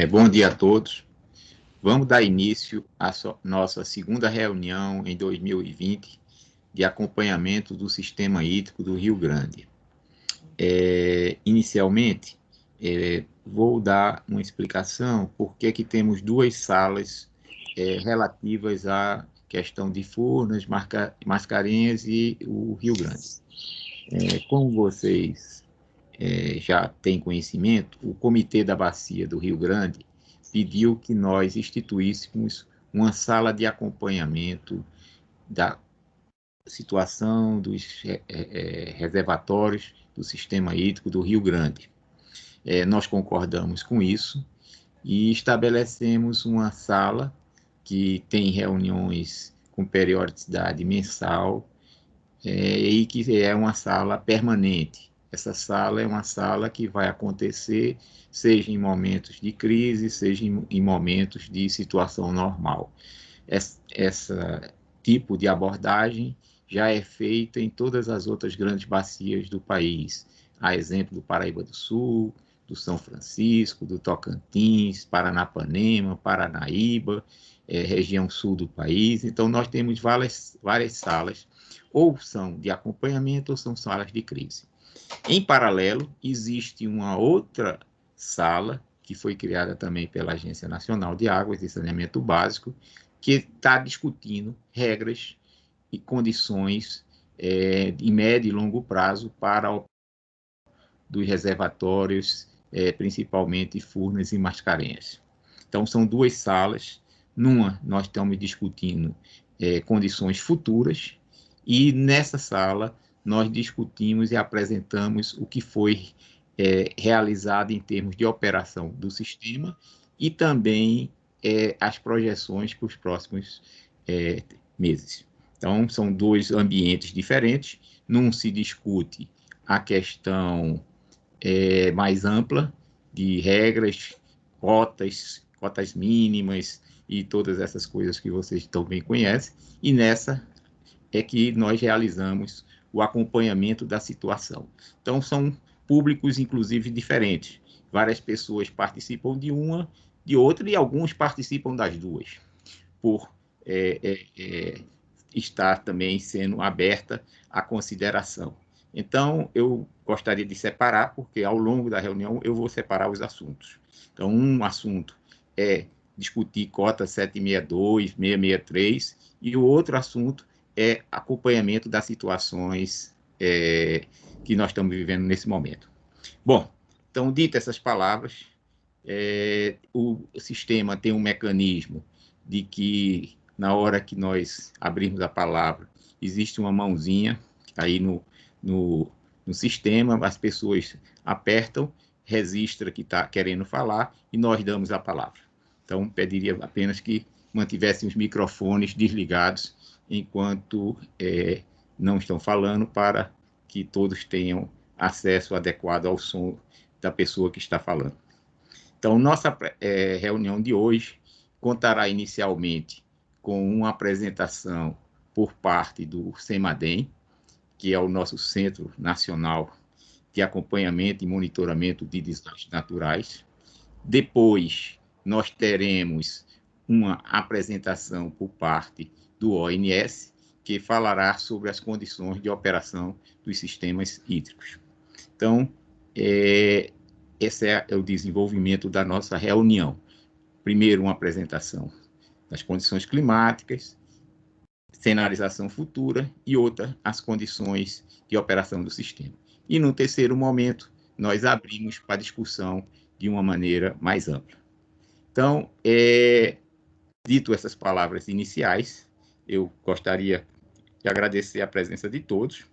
Bom dia a todos. Vamos dar início à nossa segunda reunião em 2020 de acompanhamento do sistema hídrico do Rio Grande. Inicialmente, vou dar uma explicação por que temos duas salas relativas à questão de Furnas, Mascarenhas e o Rio Grande. Como vocês já têm conhecimento, o Comitê da Bacia do Rio Grande pediu que nós instituíssemos uma sala de acompanhamento da situação dos reservatórios do sistema hídrico do Rio Grande. Nós concordamos com isso e estabelecemos uma sala que tem reuniões com periodicidade mensal e que é uma sala permanente. Essa sala é uma sala que vai acontecer, seja em momentos de crise, seja em momentos de situação normal. Esse tipo de abordagem já é feita em todas as outras grandes bacias do país. A exemplo do Paraíba do Sul, do São Francisco, do Tocantins, Paranapanema, Paranaíba, região sul do país. Então, nós temos várias salas, ou são de acompanhamento ou são salas de crise. Em paralelo, existe uma outra sala, que foi criada também pela Agência Nacional de Águas e Saneamento Básico, que está discutindo regras e condições de médio e longo prazo para dos reservatórios, principalmente Furnas e Mascarenhas. Então, são duas salas. Numa, nós estamos discutindo condições futuras, e nessa sala nós discutimos e apresentamos o que foi realizado em termos de operação do sistema e também as projeções para os próximos meses. Então, são dois ambientes diferentes. Num se discute a questão mais ampla de regras, cotas mínimas e todas essas coisas que vocês também conhecem, e nessa é que nós realizamos o acompanhamento da situação. Então, são públicos, inclusive, diferentes. Várias pessoas participam de uma, de outra, e alguns participam das duas, por estar também sendo aberta à consideração. Então, eu gostaria de separar, porque ao longo da reunião eu vou separar os assuntos. Então, um assunto é discutir cota 762, 663, e o outro assunto é acompanhamento das situações que nós estamos vivendo nesse momento. Bom, então, dito essas palavras, o sistema tem um mecanismo de que, na hora que nós abrirmos a palavra, existe uma mãozinha aí no sistema, as pessoas apertam, registra que está querendo falar e nós damos a palavra. Então, pediria apenas que mantivessem os microfones desligados enquanto não estão falando, para que todos tenham acesso adequado ao som da pessoa que está falando. Então, nossa reunião de hoje contará inicialmente com uma apresentação por parte do CEMADEM, que é o nosso Centro Nacional de Acompanhamento e Monitoramento de Desastres Naturais. Depois, nós teremos uma apresentação por parte do ONS, que falará sobre as condições de operação dos sistemas hídricos. Então, esse é o desenvolvimento da nossa reunião. Primeiro, uma apresentação das condições climáticas, cenarização futura, e outra, as condições de operação do sistema. E no terceiro momento, nós abrimos para discussão de uma maneira mais ampla. Então, dito essas palavras iniciais, eu gostaria de agradecer a presença de todos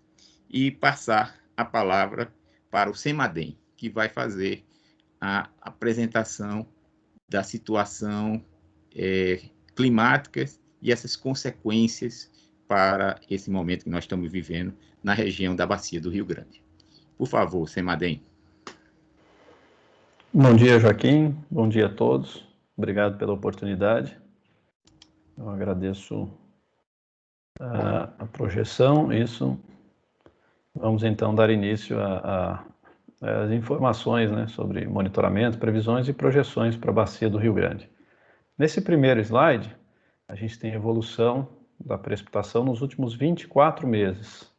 e passar a palavra para o CEMADEM, que vai fazer a apresentação da situação climática e essas consequências para esse momento que nós estamos vivendo na região da Bacia do Rio Grande. Por favor, CEMADEM. Bom dia, Joaquim. Bom dia a todos. Obrigado pela oportunidade. Eu agradeço a projeção. Isso. Vamos então dar início a as informações, né, sobre monitoramento, previsões e projeções para a bacia do Rio Grande. Nesse primeiro slide, a gente tem a evolução da precipitação nos últimos 24 meses.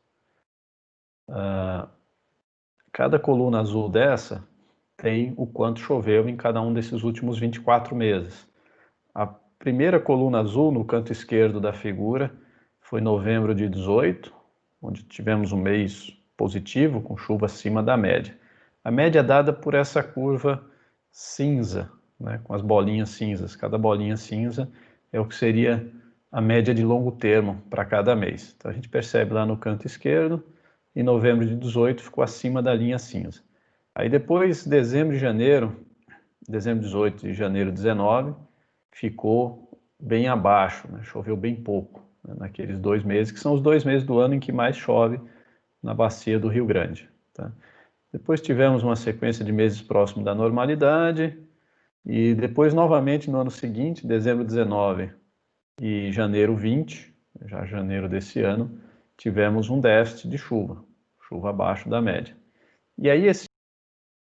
Cada coluna azul dessa tem o quanto choveu em cada um desses últimos 24 meses. A primeira coluna azul, no canto esquerdo da figura, foi novembro de 18, onde tivemos um mês positivo, com chuva acima da média. A média é dada por essa curva cinza, né, com as bolinhas cinzas. Cada bolinha cinza é o que seria a média de longo termo para cada mês. Então a gente percebe lá no canto esquerdo, em novembro de 18 ficou acima da linha cinza. Aí depois, dezembro de 18 e janeiro 19, ficou bem abaixo, né? Choveu bem pouco, né? Naqueles 2 meses, que são os 2 meses do ano em que mais chove na bacia do Rio Grande. Tá? Depois tivemos uma sequência de meses próximo da normalidade, e depois novamente no ano seguinte, dezembro 19 e janeiro 20, já janeiro desse ano, tivemos um déficit de chuva abaixo da média. E aí esse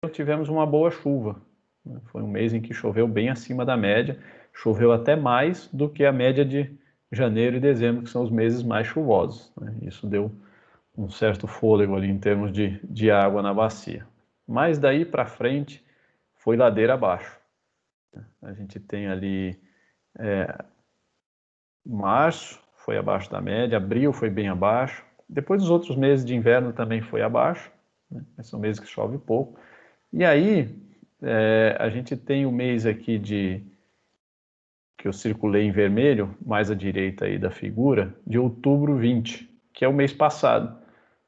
ano tivemos uma boa chuva, né? Foi um mês em que choveu bem acima da média, choveu até mais do que a média de janeiro e dezembro, que são os meses mais chuvosos, né? Isso deu um certo fôlego ali em termos de água na bacia. Mas daí para frente foi ladeira abaixo. A gente tem ali março foi abaixo da média, abril foi bem abaixo, depois os outros meses de inverno também foi abaixo, né? São meses que chove pouco. E aí a gente tem o mês aqui que eu circulei em vermelho, mais à direita aí da figura, de outubro 20, que é o mês passado,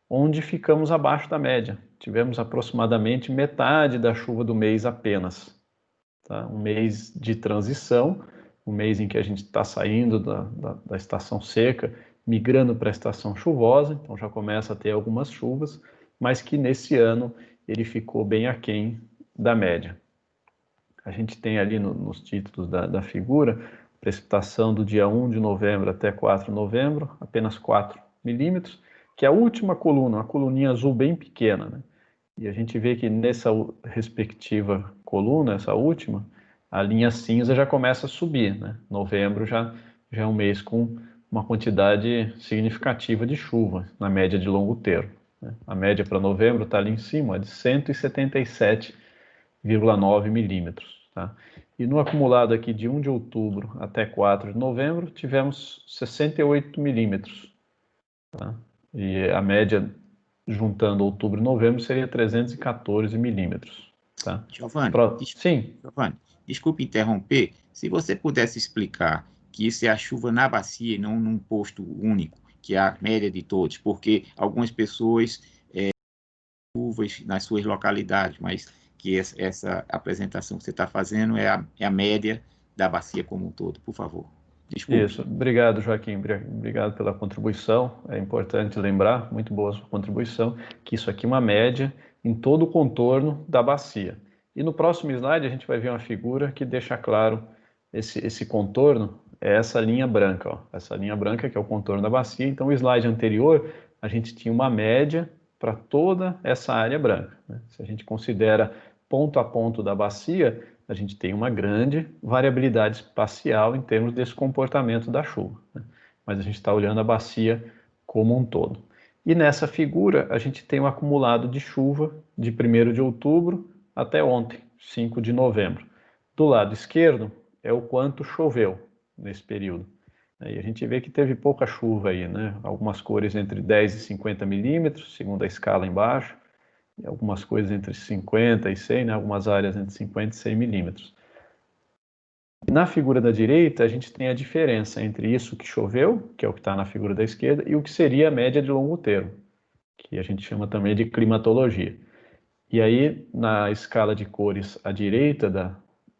onde ficamos abaixo da média. Tivemos aproximadamente metade da chuva do mês apenas. Tá? Um mês de transição, um mês em que a gente está saindo da estação seca, migrando para a estação chuvosa, então já começa a ter algumas chuvas, mas que nesse ano ele ficou bem aquém da média. A gente tem ali nos títulos da figura, precipitação do dia 1 de novembro até 4 de novembro, apenas 4 milímetros, que é a última coluna, uma coluninha azul bem pequena, né? E a gente vê que nessa respectiva coluna, essa última, a linha cinza já começa a subir, né? Novembro já é um mês com uma quantidade significativa de chuva, na média de longo termo, né? A média para novembro está ali em cima, de 177,9 milímetros. Tá? E no acumulado aqui de 1 de outubro até 4 de novembro, tivemos 68 milímetros. Tá? E a média, juntando outubro e novembro, seria 314 milímetros. Tá? Giovanni, Sim. Giovanni, desculpe interromper. Se você pudesse explicar que isso é a chuva na bacia e não num posto único, que é a média de todos, porque algumas pessoas chuvas nas suas localidades, mas que essa apresentação que você está fazendo é a média da bacia como um todo, por favor. Desculpe. Isso, obrigado, Joaquim, obrigado pela contribuição. É importante lembrar, muito boa a sua contribuição, que isso aqui é uma média em todo o contorno da bacia. E no próximo slide a gente vai ver uma figura que deixa claro esse contorno, é essa linha branca, ó. Essa linha branca que é o contorno da bacia. Então o slide anterior a gente tinha uma média para toda essa área branca, né? Se a gente considera ponto a ponto da bacia, a gente tem uma grande variabilidade espacial em termos desse comportamento da chuva, né? Mas a gente está olhando a bacia como um todo. E nessa figura a gente tem um acumulado de chuva de 1º de outubro até ontem, 5 de novembro. Do lado esquerdo é o quanto choveu nesse período. E a gente vê que teve pouca chuva aí, né? Algumas cores entre 10 e 50 milímetros, segundo a escala embaixo, e algumas coisas entre 50 e 100, né? Algumas áreas entre 50 e 100 milímetros. Na figura da direita, a gente tem a diferença entre isso que choveu, que é o que está na figura da esquerda, e o que seria a média de longo termo, que a gente chama também de climatologia. E aí, na escala de cores à direita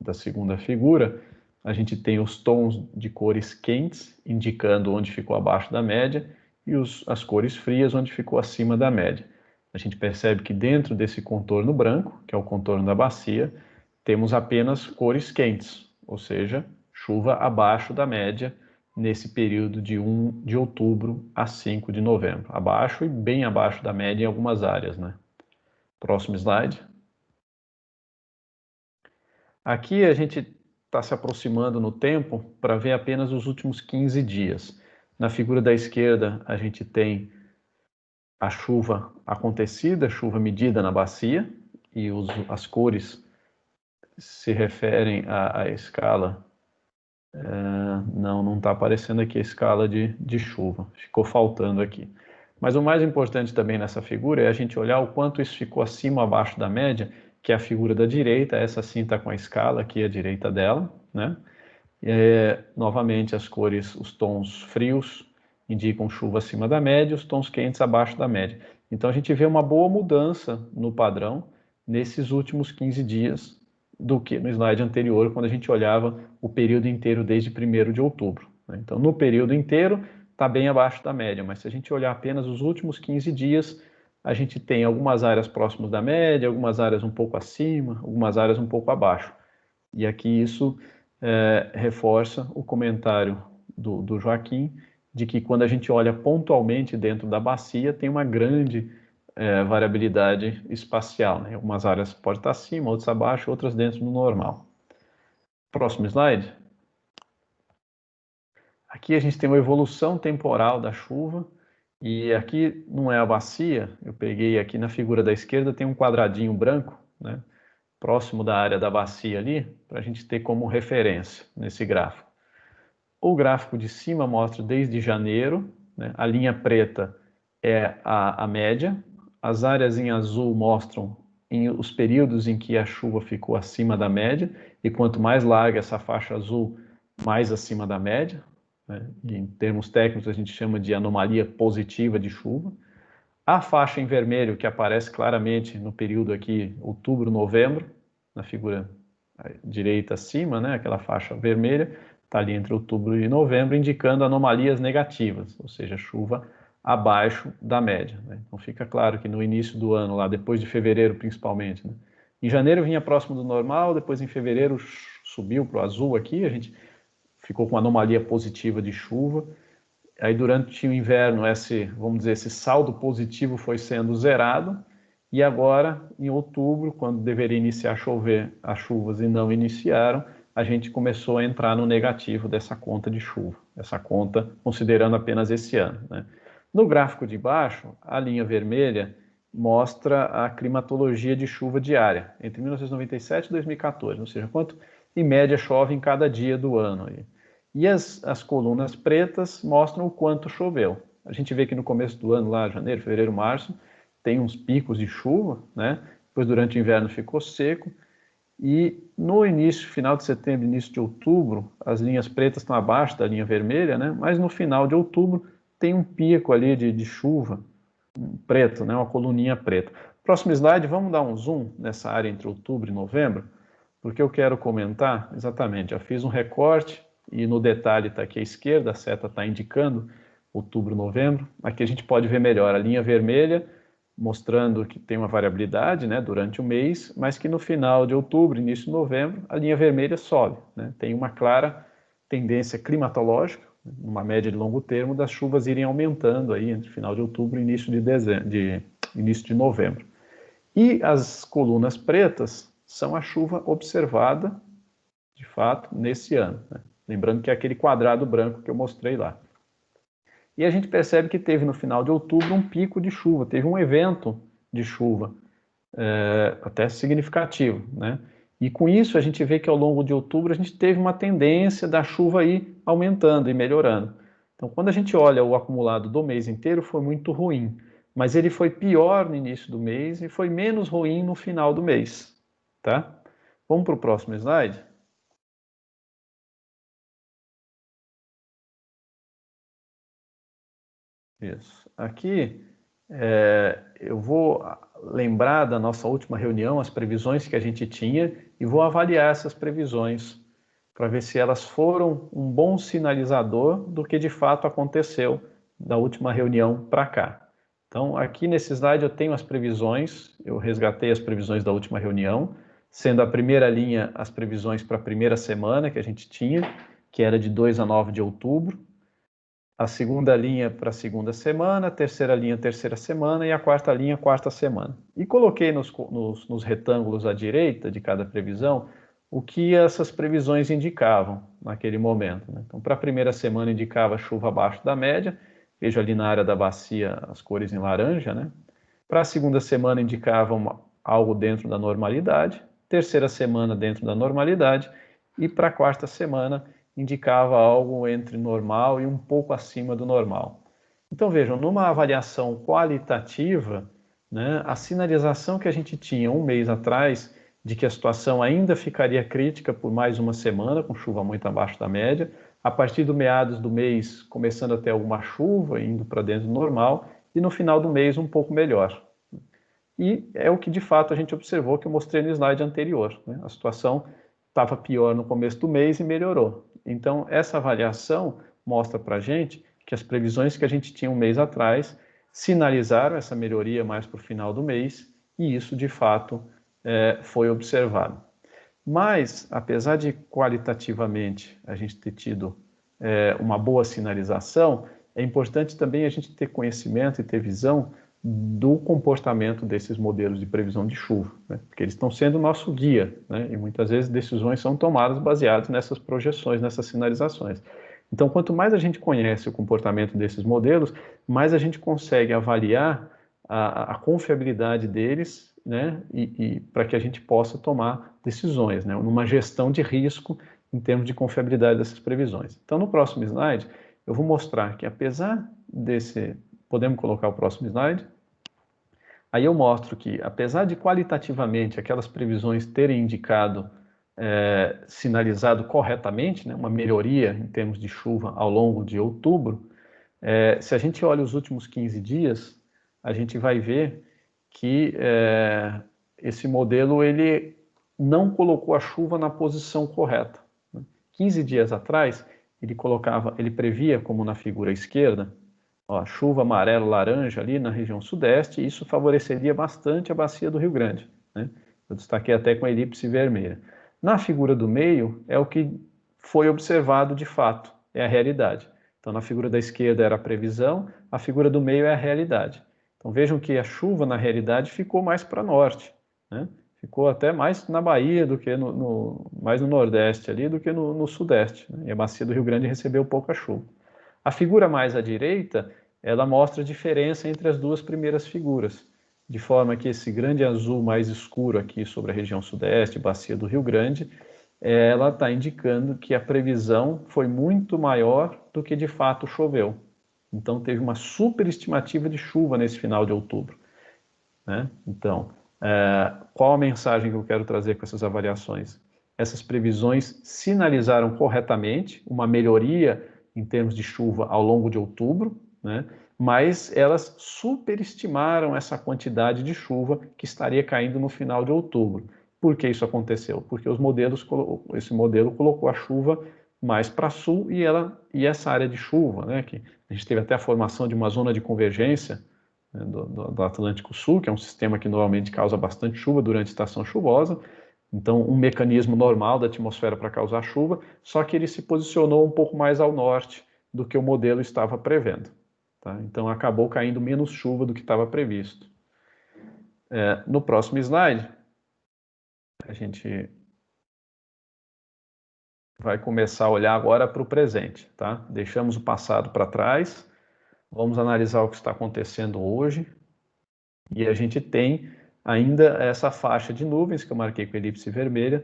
da segunda figura, a gente tem os tons de cores quentes, indicando onde ficou abaixo da média, e as cores frias, onde ficou acima da média. A gente percebe que dentro desse contorno branco, que é o contorno da bacia, temos apenas cores quentes, ou seja, chuva abaixo da média nesse período de 1 de outubro a 5 de novembro. Abaixo e bem abaixo da média em algumas áreas, né? Próximo slide. Aqui a gente está se aproximando no tempo para ver apenas os últimos 15 dias. Na figura da esquerda, a gente tem a chuva acontecida, a chuva medida na bacia, e as cores se referem à escala. Não está aparecendo aqui a escala de chuva, ficou faltando aqui. Mas o mais importante também nessa figura é a gente olhar o quanto isso ficou acima ou abaixo da média, que é a figura da direita, essa sim está com a escala aqui à direita dela, né? Novamente as cores, os tons frios indicam chuva acima da média, os tons quentes abaixo da média. Então a gente vê uma boa mudança no padrão nesses últimos 15 dias do que no slide anterior, quando a gente olhava o período inteiro desde 1º de outubro. Então no período inteiro está bem abaixo da média, mas se a gente olhar apenas os últimos 15 dias, a gente tem algumas áreas próximas da média, algumas áreas um pouco acima, algumas áreas um pouco abaixo. E aqui isso reforça o comentário do Joaquim, de que quando a gente olha pontualmente dentro da bacia, tem uma grande variabilidade espacial, né? Algumas áreas podem estar acima, outras abaixo, outras dentro do normal. Próximo slide. Aqui a gente tem uma evolução temporal da chuva, e aqui não é a bacia, eu peguei aqui na figura da esquerda, tem um quadradinho branco, né, próximo da área da bacia ali, para a gente ter como referência nesse gráfico. O gráfico de cima mostra desde janeiro, né, a linha preta é a média, as áreas em azul mostram os períodos em que a chuva ficou acima da média, e quanto mais larga essa faixa azul, mais acima da média, né? E em termos técnicos a gente chama de anomalia positiva de chuva. A faixa em vermelho, que aparece claramente no período aqui, outubro, novembro, na figura direita acima, né? Aquela faixa vermelha, está ali entre outubro e novembro, indicando anomalias negativas, ou seja, chuva abaixo da média, né? Então fica claro que no início do ano, lá depois de fevereiro principalmente, né? Em janeiro vinha próximo do normal, depois em fevereiro subiu para o azul aqui, a gente ficou com anomalia positiva de chuva. Aí durante o inverno vamos dizer, esse saldo positivo foi sendo zerado, e agora em outubro, quando deveria iniciar a chover as chuvas e não iniciaram, a gente começou a entrar no negativo dessa conta de chuva, essa conta considerando apenas esse ano, né? No gráfico de baixo, a linha vermelha mostra a climatologia de chuva diária entre 1997 e 2014, ou seja, quanto em média chove em cada dia do ano aí. E as colunas pretas mostram o quanto choveu. A gente vê que no começo do ano, lá janeiro, fevereiro, março, tem uns picos de chuva, né? Depois durante o inverno ficou seco, e no início, final de setembro, início de outubro, as linhas pretas estão abaixo da linha vermelha, né? Mas no final de outubro tem um pico ali de chuva preto, né? Uma coluninha preta. Próximo slide, vamos dar um zoom nessa área entre outubro e novembro, porque eu quero comentar exatamente, eu fiz um recorte, e no detalhe está aqui à esquerda, a seta está indicando outubro, novembro. Aqui a gente pode ver melhor a linha vermelha, mostrando que tem uma variabilidade, né, durante o mês, mas que no final de outubro, início de novembro, a linha vermelha sobe, né? Tem uma clara tendência climatológica, uma média de longo termo, das chuvas irem aumentando aí entre final de outubro e início início de novembro. E as colunas pretas são a chuva observada, de fato, nesse ano, né? Lembrando que é aquele quadrado branco que eu mostrei lá. E a gente percebe que teve no final de outubro um pico de chuva, teve um evento de chuva até significativo, né? E com isso a gente vê que ao longo de outubro a gente teve uma tendência da chuva ir aumentando e melhorando. Então quando a gente olha o acumulado do mês inteiro, foi muito ruim, mas ele foi pior no início do mês e foi menos ruim no final do mês, tá? Vamos para o próximo slide? Isso. Aqui eu vou lembrar da nossa última reunião, as previsões que a gente tinha, e vou avaliar essas previsões para ver se elas foram um bom sinalizador do que de fato aconteceu da última reunião para cá. Então, aqui nesse slide eu tenho as previsões, eu resgatei as previsões da última reunião, sendo a primeira linha as previsões para a primeira semana que a gente tinha, que era de 2 a 9 de outubro. a segunda linha para a segunda semana, a terceira linha, terceira semana, e a quarta linha, quarta semana. E coloquei nos retângulos à direita de cada previsão o que essas previsões indicavam naquele momento, né? Então, para a primeira semana indicava chuva abaixo da média, vejo ali na área da bacia as cores em laranja, né? Para a segunda semana indicavam algo dentro da normalidade, terceira semana dentro da normalidade, e para a quarta semana indicava algo entre normal e um pouco acima do normal. Então vejam, numa avaliação qualitativa, né, a sinalização que a gente tinha um mês atrás de que a situação ainda ficaria crítica por mais uma semana, com chuva muito abaixo da média, a partir do meados do mês começando a ter alguma chuva, indo para dentro do normal, e no final do mês um pouco melhor. E é o que de fato a gente observou, que eu mostrei no slide anterior, né? A situação estava pior no começo do mês e melhorou. Então, essa avaliação mostra para a gente que as previsões que a gente tinha um mês atrás sinalizaram essa melhoria mais para o final do mês, e isso de fato foi observado. Mas, apesar de qualitativamente a gente ter tido uma boa sinalização, é importante também a gente ter conhecimento e ter visão do comportamento desses modelos de previsão de chuva, né? Porque eles estão sendo o nosso guia, né? E muitas vezes decisões são tomadas baseadas nessas projeções, nessas sinalizações. Então, quanto mais a gente conhece o comportamento desses modelos, mais a gente consegue avaliar a confiabilidade deles, né? E para que a gente possa tomar decisões, né? Numa gestão de risco em termos de confiabilidade dessas previsões. Então, no próximo slide, eu vou mostrar que apesar desse... Podemos colocar o próximo slide? Aí eu mostro que, apesar de qualitativamente aquelas previsões terem indicado, sinalizado corretamente, né, uma melhoria em termos de chuva ao longo de outubro, se a gente olha os últimos 15 dias, a gente vai ver que esse modelo ele não colocou a chuva na posição correta. 15 dias atrás, ele previa, como na figura esquerda, ó, chuva amarelo-laranja ali na região sudeste, e isso favoreceria bastante a bacia do Rio Grande, né? Eu destaquei até com a elipse vermelha. Na figura do meio é o que foi observado de fato, é a realidade. Então na figura da esquerda era a previsão, a figura do meio é a realidade. Então vejam que a chuva na realidade ficou mais para norte, né? Ficou até mais na Bahia do que mais no nordeste ali do que no sudeste, né? E a bacia do Rio Grande recebeu pouca chuva. A figura mais à direita, ela mostra a diferença entre as duas primeiras figuras, de forma que esse grande azul mais escuro aqui sobre a região sudeste, bacia do Rio Grande, ela está indicando que a previsão foi muito maior do que de fato choveu. Então teve uma superestimativa de chuva nesse final de outubro, né? Então, qual a mensagem que eu quero trazer com essas avaliações? Essas previsões sinalizaram corretamente uma melhoria em termos de chuva ao longo de outubro, né? Mas elas superestimaram essa quantidade de chuva que estaria caindo no final de outubro. Por que isso aconteceu? Porque esse modelo colocou a chuva mais para sul e essa área de chuva, né? Que a gente teve até a formação de uma zona de convergência, né, do Atlântico Sul, que é um sistema que normalmente causa bastante chuva durante a estação chuvosa. Então, um mecanismo normal da atmosfera para causar chuva, só que ele se posicionou um pouco mais ao norte do que o modelo estava prevendo, tá? Então, acabou caindo menos chuva do que estava previsto. No próximo slide, a gente vai começar a olhar agora para o presente, tá? Deixamos o passado para trás, vamos analisar o que está acontecendo hoje, e a gente tem ainda essa faixa de nuvens que eu marquei com elipse vermelha,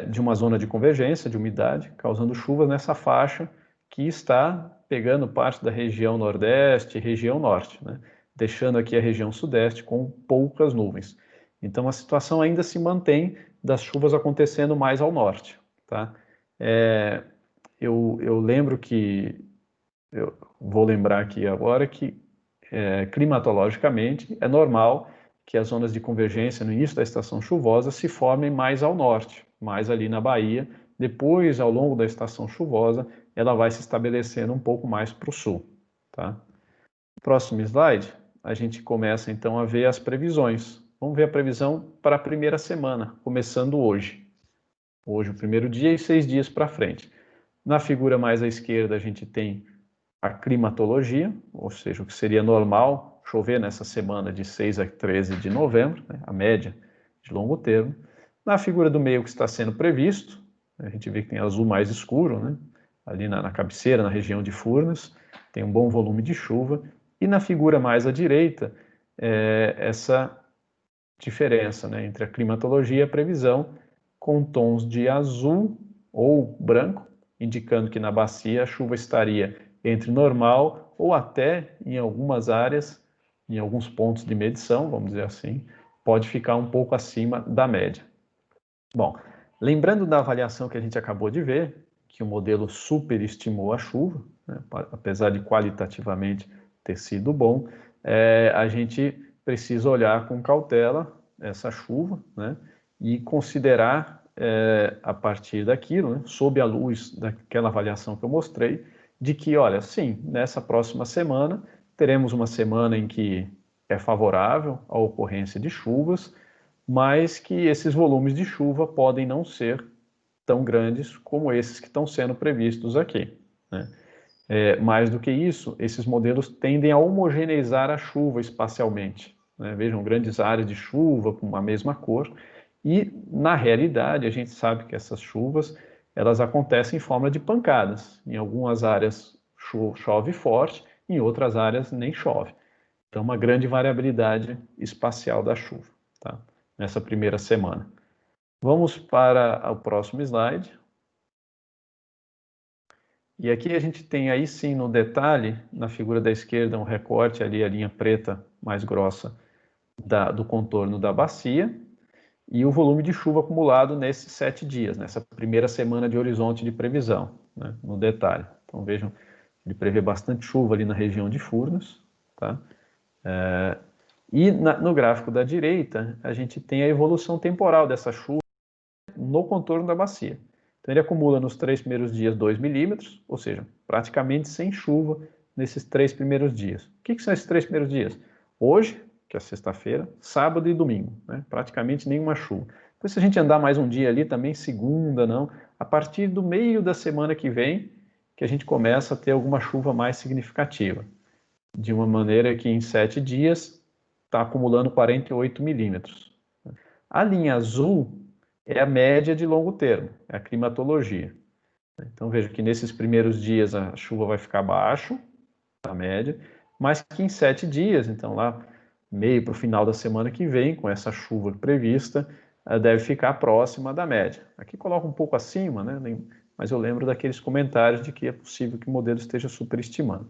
de uma zona de convergência, de umidade, causando chuvas nessa faixa que está pegando parte da região nordeste e região norte, né? Deixando aqui a região sudeste com poucas nuvens. Então a situação ainda se mantém das chuvas acontecendo mais ao norte, tá? Eu lembro que, eu vou lembrar aqui agora que climatologicamente é normal que as zonas de convergência no início da estação chuvosa se formem mais ao norte, mais ali na Bahia. Depois, ao longo da estação chuvosa, ela vai se estabelecendo um pouco mais para o sul, tá? Próximo slide, a gente começa então a ver as previsões. Vamos ver a previsão para a primeira semana, começando hoje. Hoje, o primeiro dia e 6 dias para frente. Na figura mais à esquerda, a gente tem a climatologia, ou seja, o que seria normal chover nessa semana de 6 a 13 de novembro, né, a média de longo termo. Na figura do meio que está sendo previsto, a gente vê que tem azul mais escuro, né, ali na cabeceira, na região de Furnas, tem um bom volume de chuva. E na figura mais à direita, essa diferença, né, entre a climatologia e a previsão, com tons de azul ou branco, indicando que na bacia a chuva estaria entre normal ou até, em algumas áreas, em alguns pontos de medição, vamos dizer assim, pode ficar um pouco acima da média. Bom, lembrando da avaliação que a gente acabou de ver, que o modelo superestimou a chuva, né, apesar de qualitativamente ter sido bom, a gente precisa olhar com cautela essa chuva, né, e considerar a partir daquilo, né, sob a luz daquela avaliação que eu mostrei, de que, olha, sim, nessa próxima semana teremos uma semana em que é favorável à ocorrência de chuvas, mas que esses volumes de chuva podem não ser tão grandes como esses que estão sendo previstos aqui, né? Mais do que isso, esses modelos tendem a homogeneizar a chuva espacialmente, né? Vejam, grandes áreas de chuva com a mesma cor, e na realidade a gente sabe que essas chuvas elas acontecem em forma de pancadas. Em algumas áreas chove forte, em outras áreas nem chove. Então, uma grande variabilidade espacial da chuva, tá? Nessa primeira semana. Vamos para o próximo slide. E aqui a gente tem aí sim no detalhe, na figura da esquerda, um recorte ali, a linha preta mais grossa do contorno da bacia, e o volume de chuva acumulado nesses 7 dias, nessa primeira semana de horizonte de previsão, né, no detalhe. Então vejam, ele prevê bastante chuva ali na região de Furnas, tá? E no gráfico da direita, a gente tem a evolução temporal dessa chuva no contorno da bacia. Então ele acumula nos 3 primeiros dias 2 milímetros, ou seja, praticamente sem chuva nesses 3 primeiros dias. O que são esses 3 primeiros dias? Hoje, que é sexta-feira, sábado e domingo, né? Praticamente nenhuma chuva. Depois, se a gente andar mais um dia ali, também segunda, não. A partir do meio da semana que vem, que a gente começa a ter alguma chuva mais significativa. De uma maneira que em 7 dias está acumulando 48 milímetros. A linha azul é a média de longo termo, é a climatologia. Então veja que nesses primeiros dias a chuva vai ficar abaixo da média, mas que em 7 dias, então lá meio para o final da semana que vem, com essa chuva prevista, deve ficar próxima da média. Aqui coloca um pouco acima, né? Mas eu lembro daqueles comentários de que é possível que o modelo esteja superestimando.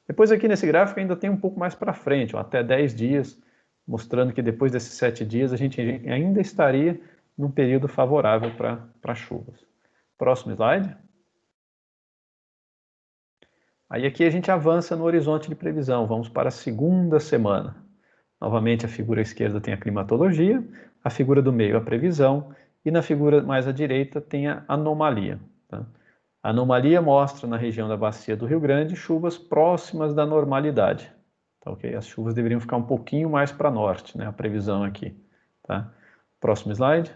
Depois aqui nesse gráfico ainda tem um pouco mais para frente, ó, até 10 dias, mostrando que depois desses 7 dias a gente ainda estaria num período favorável para chuvas. Próximo slide. Aí aqui a gente avança no horizonte de previsão, vamos para a segunda semana. Novamente a figura à esquerda tem a climatologia, a figura do meio a previsão, e na figura mais à direita tem a anomalia. Tá? A anomalia mostra na região da bacia do Rio Grande chuvas próximas da normalidade. Tá, okay? As chuvas deveriam ficar um pouquinho mais para norte, né? A previsão aqui. Tá? Próximo slide.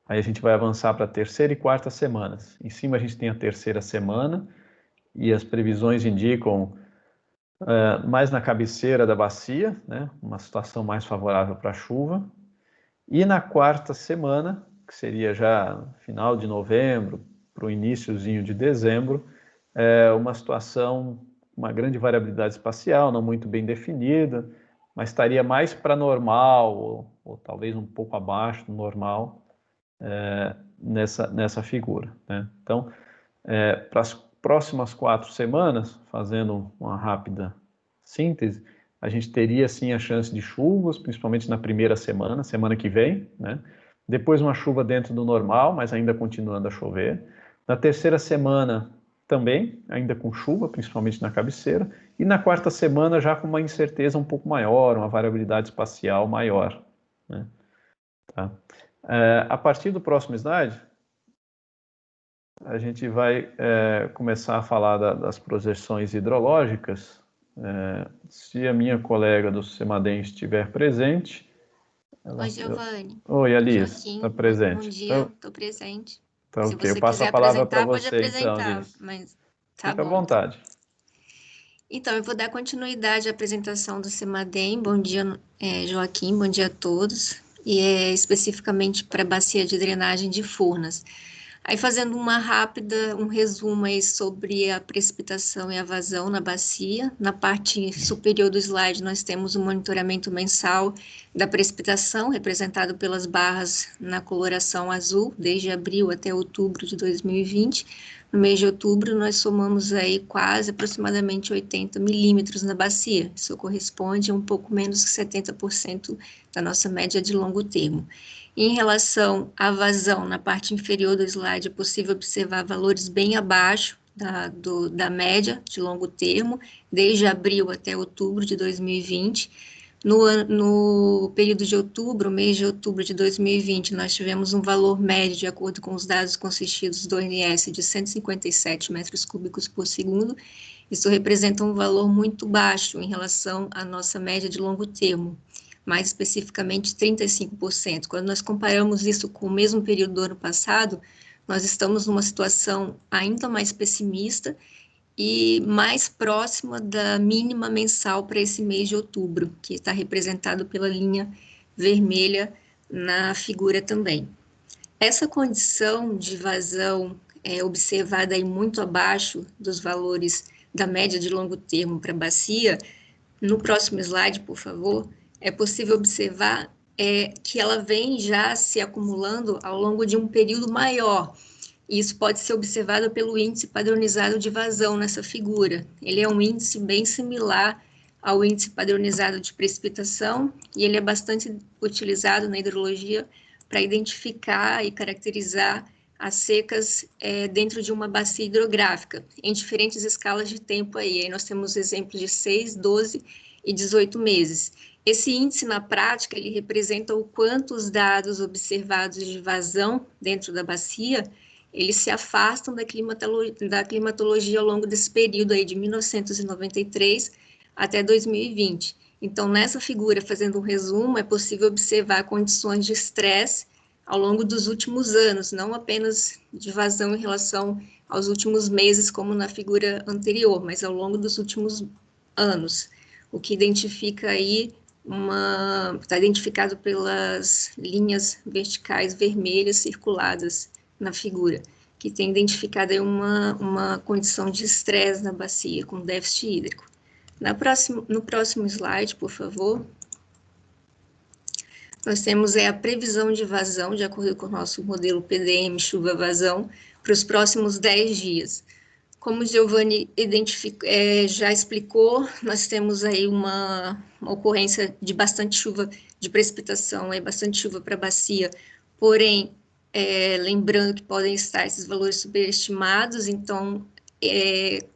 Aí a gente vai avançar para a terceira e quarta semanas. Em cima a gente tem a terceira semana e as previsões indicam mais na cabeceira da bacia, né, uma situação mais favorável para a chuva. E na quarta semana, que seria já final de novembro para o iniciozinho de dezembro, uma situação, uma grande variabilidade espacial, não muito bem definida, mas estaria mais para normal ou talvez um pouco abaixo do normal, nessa figura, né? Então, para as próximas 4 semanas, fazendo uma rápida síntese, a gente teria sim a chance de chuvas, principalmente na primeira semana, semana que vem, né? Depois uma chuva dentro do normal, mas ainda continuando a chover. Na terceira semana também, ainda com chuva, principalmente na cabeceira. E na quarta semana já com uma incerteza um pouco maior, uma variabilidade espacial maior, né? Tá? A partir do próximo slide, a gente vai começar a falar das projeções hidrológicas. Se a minha colega do CEMADEM estiver presente... Oi, Giovanni. Oi, Alice, Joaquim, está presente. bom dia, estou presente. Tá, Se ok, eu você passo quiser a palavra para apresentar, pode você, então, apresentar, Alice. mas Tá Fica à bom. vontade. Então, eu vou dar continuidade à apresentação do CEMADEM. Bom dia, Joaquim, bom dia a todos. E especificamente para a bacia de drenagem de Furnas. Aí, fazendo um resumo aí sobre a precipitação e a vazão na bacia. Na parte superior do slide, nós temos o monitoramento mensal da precipitação, representado pelas barras na coloração azul, desde abril até outubro de 2020. No mês de outubro, nós somamos aí quase aproximadamente 80 milímetros na bacia. Isso corresponde a um pouco menos que 70% da nossa média de longo termo. Em relação à vazão, na parte inferior do slide, é possível observar valores bem abaixo da média de longo termo, desde abril até outubro de 2020. No período de outubro, mês de outubro de 2020, nós tivemos um valor médio, de acordo com os dados consistidos do ONS, de 157 metros cúbicos por segundo. Isso representa um valor muito baixo em relação à nossa média de longo termo, mais especificamente 35%. Quando nós comparamos isso com o mesmo período do ano passado, nós estamos numa situação ainda mais pessimista e mais próxima da mínima mensal para esse mês de outubro, que está representado pela linha vermelha na figura também. Essa condição de vazão observada aí muito abaixo dos valores da média de longo termo para a bacia, no próximo slide, por favor, é possível observar que ela vem já se acumulando ao longo de um período maior. E isso pode ser observado pelo índice padronizado de vazão nessa figura. Ele é um índice bem similar ao índice padronizado de precipitação e ele é bastante utilizado na hidrologia para identificar e caracterizar as secas dentro de uma bacia hidrográfica, em diferentes escalas de tempo aí. Aí nós temos exemplos de 6, 12 e 18 meses. Esse índice, na prática, ele representa o quanto os dados observados de vazão dentro da bacia, eles se afastam da climatologia ao longo desse período aí de 1993 até 2020. Então, nessa figura, fazendo um resumo, é possível observar condições de estresse ao longo dos últimos anos, não apenas de vazão em relação aos últimos meses, como na figura anterior, mas ao longo dos últimos anos, o que identifica aí está identificado pelas linhas verticais vermelhas circuladas na figura, que tem identificado aí uma condição de estresse na bacia, com déficit hídrico. No próximo slide, por favor, nós temos a previsão de vazão, de acordo com o nosso modelo PDM chuva-vazão, para os próximos 10 dias. Como o Giovanni já explicou, nós temos aí uma ocorrência de bastante chuva, de precipitação, bastante chuva para a bacia, porém, lembrando que podem estar esses valores superestimados, então,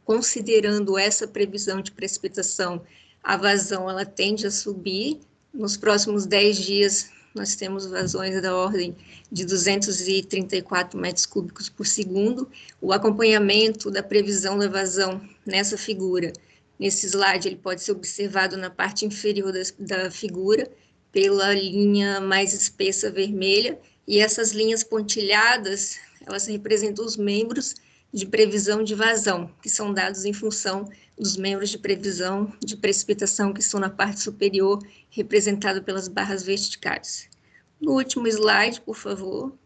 considerando essa previsão de precipitação, a vazão ela tende a subir. Nos próximos 10 dias, nós temos vazões da ordem de 234 metros cúbicos por segundo. O acompanhamento da previsão da vazão nessa figura, nesse slide, ele pode ser observado na parte inferior da figura, pela linha mais espessa vermelha, e essas linhas pontilhadas, elas representam os membros de previsão de vazão, que são dados em função dos membros de previsão de precipitação que estão na parte superior, representado pelas barras verticais. No último slide, por favor,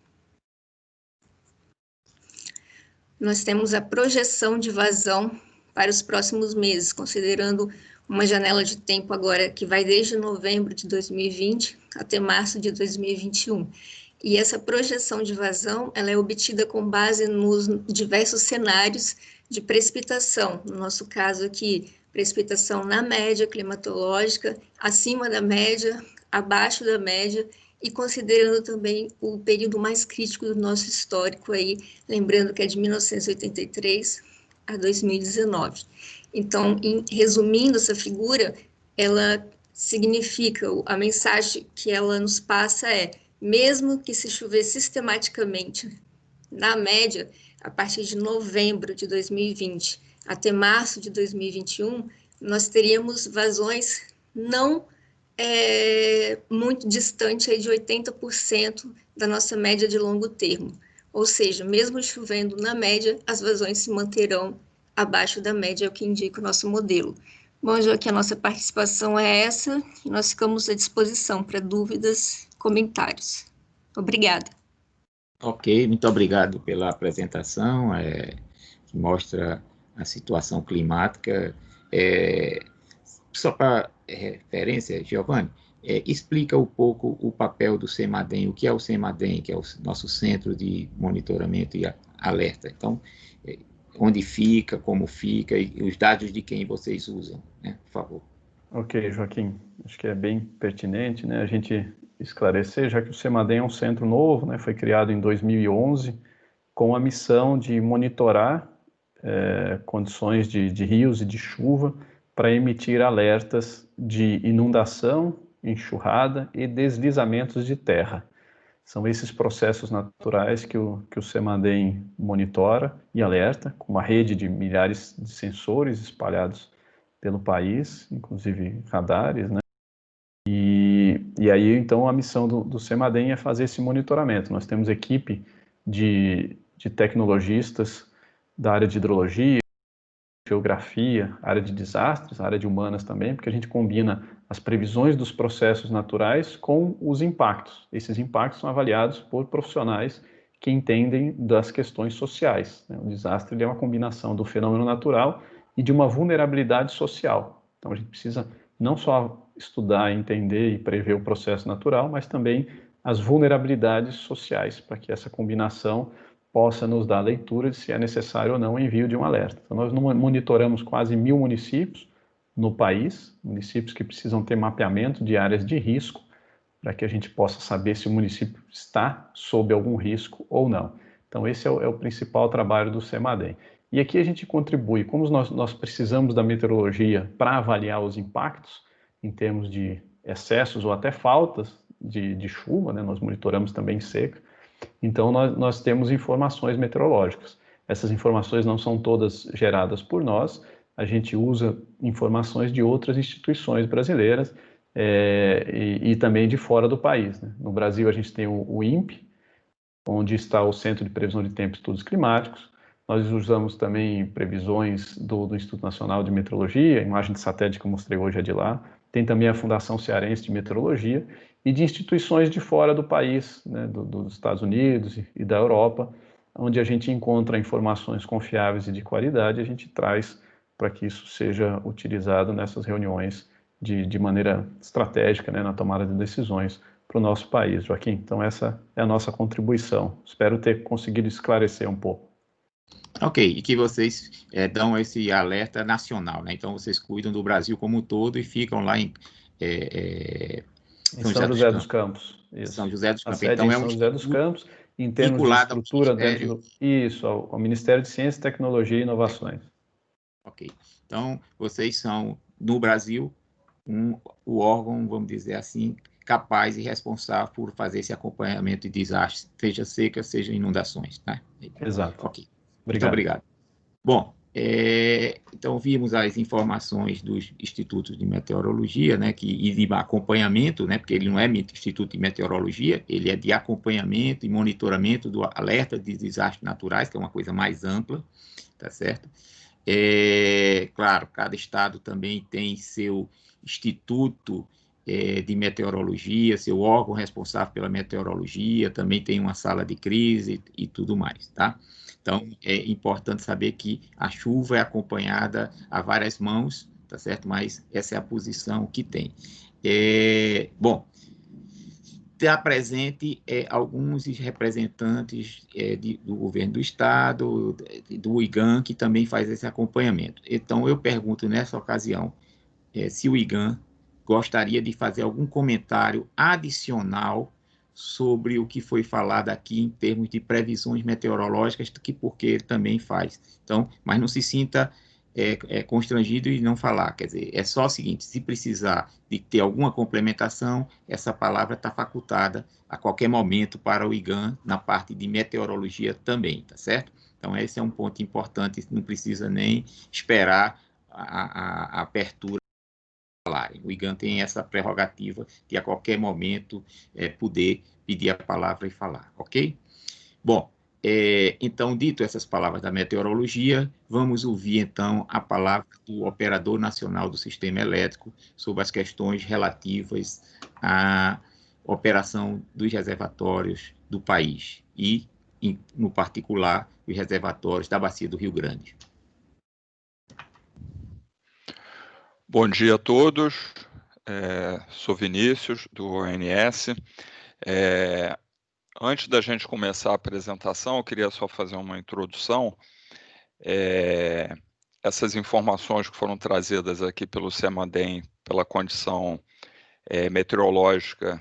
nós temos a projeção de vazão para os próximos meses, considerando uma janela de tempo agora que vai desde novembro de 2020 até março de 2021. E essa projeção de vazão, ela é obtida com base nos diversos cenários de precipitação. No nosso caso aqui, precipitação na média climatológica, acima da média, abaixo da média, e considerando também o período mais crítico do nosso histórico aí, lembrando que é de 1983 a 2019. Então, resumindo essa figura, ela significa, a mensagem que ela nos passa é: mesmo que se chover sistematicamente, na média, a partir de novembro de 2020 até março de 2021, nós teríamos vazões não muito distante aí de 80% da nossa média de longo termo. Ou seja, mesmo chovendo na média, as vazões se manterão abaixo da média, é o que indica o nosso modelo. Bom, Joaquim, a nossa participação é essa, e nós ficamos à disposição para dúvidas, comentários. Obrigada. Ok, muito obrigado pela apresentação, que mostra a situação climática. Só para referência, Giovanni, explica um pouco o papel do CEMADEM, o que é o CEMADEM, que é o nosso Centro de Monitoramento e Alerta. Então, onde fica, como fica e os dados de quem vocês usam, né? Por favor. Ok, Joaquim, acho que é bem pertinente, né, a gente esclarecer, já que o CEMADEM é um centro novo, né, foi criado em 2011, com a missão de monitorar condições de rios e de chuva para emitir alertas de inundação, enxurrada e deslizamentos de terra. São esses processos naturais que o CEMADEM monitora e alerta, com uma rede de milhares de sensores espalhados pelo país, inclusive radares, né? E aí, então, a missão do CEMADEM é fazer esse monitoramento. Nós temos equipe de tecnologistas da área de hidrologia, geografia, área de desastres, área de humanas também, porque a gente combina as previsões dos processos naturais com os impactos. Esses impactos são avaliados por profissionais que entendem das questões sociais, né? O desastre é uma combinação do fenômeno natural e de uma vulnerabilidade social. Então a gente precisa não só estudar, entender e prever o processo natural, mas também as vulnerabilidades sociais, para que essa combinação possa nos dar leitura de se é necessário ou não o envio de um alerta. Então, nós monitoramos quase 1.000 municípios no país, municípios que precisam ter mapeamento de áreas de risco, para que a gente possa saber se o município está sob algum risco ou não. Então, esse é o principal trabalho do CEMADEM. E aqui a gente contribui, como nós precisamos da meteorologia para avaliar os impactos, em termos de excessos ou até faltas de chuva, né? Nós monitoramos também seca. Então, nós temos informações meteorológicas. Essas informações não são todas geradas por nós, a gente usa informações de outras instituições brasileiras e também de fora do país, né? No Brasil, a gente tem o INPE, onde está o Centro de Previsão de Tempo e Estudos Climáticos. Nós usamos também previsões do Instituto Nacional de Meteorologia, a imagem de satélite que eu mostrei hoje é de lá. Tem também a Fundação Cearense de Meteorologia e de instituições de fora do país, né, dos Estados Unidos e da Europa, onde a gente encontra informações confiáveis e de qualidade, a gente traz para que isso seja utilizado nessas reuniões de maneira estratégica, né, na tomada de decisões para o nosso país, Joaquim. Então, essa é a nossa contribuição. Espero ter conseguido esclarecer um pouco. Ok, e que vocês dão esse alerta nacional, né? Então, vocês cuidam do Brasil como um todo e ficam lá em São José dos Campos. Isso. São José dos A Campos. sede Então, em é um São José dos Campos, em termos de vinculado ao estrutura dentro Ministério. Isso, ao Ministério de Ciência, Tecnologia e Inovações. Ok. Então, vocês são, no Brasil, o órgão, vamos dizer assim, capaz e responsável por fazer esse acompanhamento de desastres, seja seca, seja inundações, né? Exato. Ok. Muito Obrigado. obrigado. Bom, então vimos as informações dos institutos de meteorologia, né, e de acompanhamento, né, porque ele não é instituto de meteorologia, ele é de acompanhamento e monitoramento do alerta de desastres naturais, que é uma coisa mais ampla, tá certo? Claro, cada estado também tem seu instituto de meteorologia, seu órgão responsável pela meteorologia, também tem uma sala de crise e tudo mais, tá? Então, é importante saber que a chuva é acompanhada a várias mãos, tá certo? Mas essa é a posição que tem. Bom, está presente alguns representantes do governo do estado, do IGAM, que também faz esse acompanhamento. Então, eu pergunto nessa ocasião se o IGAM gostaria de fazer algum comentário adicional sobre o que foi falado aqui em termos de previsões meteorológicas, que porque ele também faz. Então, mas não se sinta constrangido em não falar, quer dizer, é só o seguinte, se precisar de ter alguma complementação, essa palavra está facultada a qualquer momento para o IGAM na parte de meteorologia também, tá certo? Então, esse é um ponto importante, não precisa nem esperar a abertura. O IGAM tem essa prerrogativa de, a qualquer momento, poder pedir a palavra e falar, ok? Bom, Então, dito essas palavras da meteorologia, vamos ouvir, então, a palavra do Operador Nacional do Sistema Elétrico sobre as questões relativas à operação dos reservatórios do país e, no particular, os reservatórios da Bacia do Rio Grande. Bom dia a todos, sou Vinícius, do ONS. Antes da gente começar a apresentação, eu queria só fazer uma introdução. Essas informações que foram trazidas aqui pelo CEMADEM, pela condição meteorológica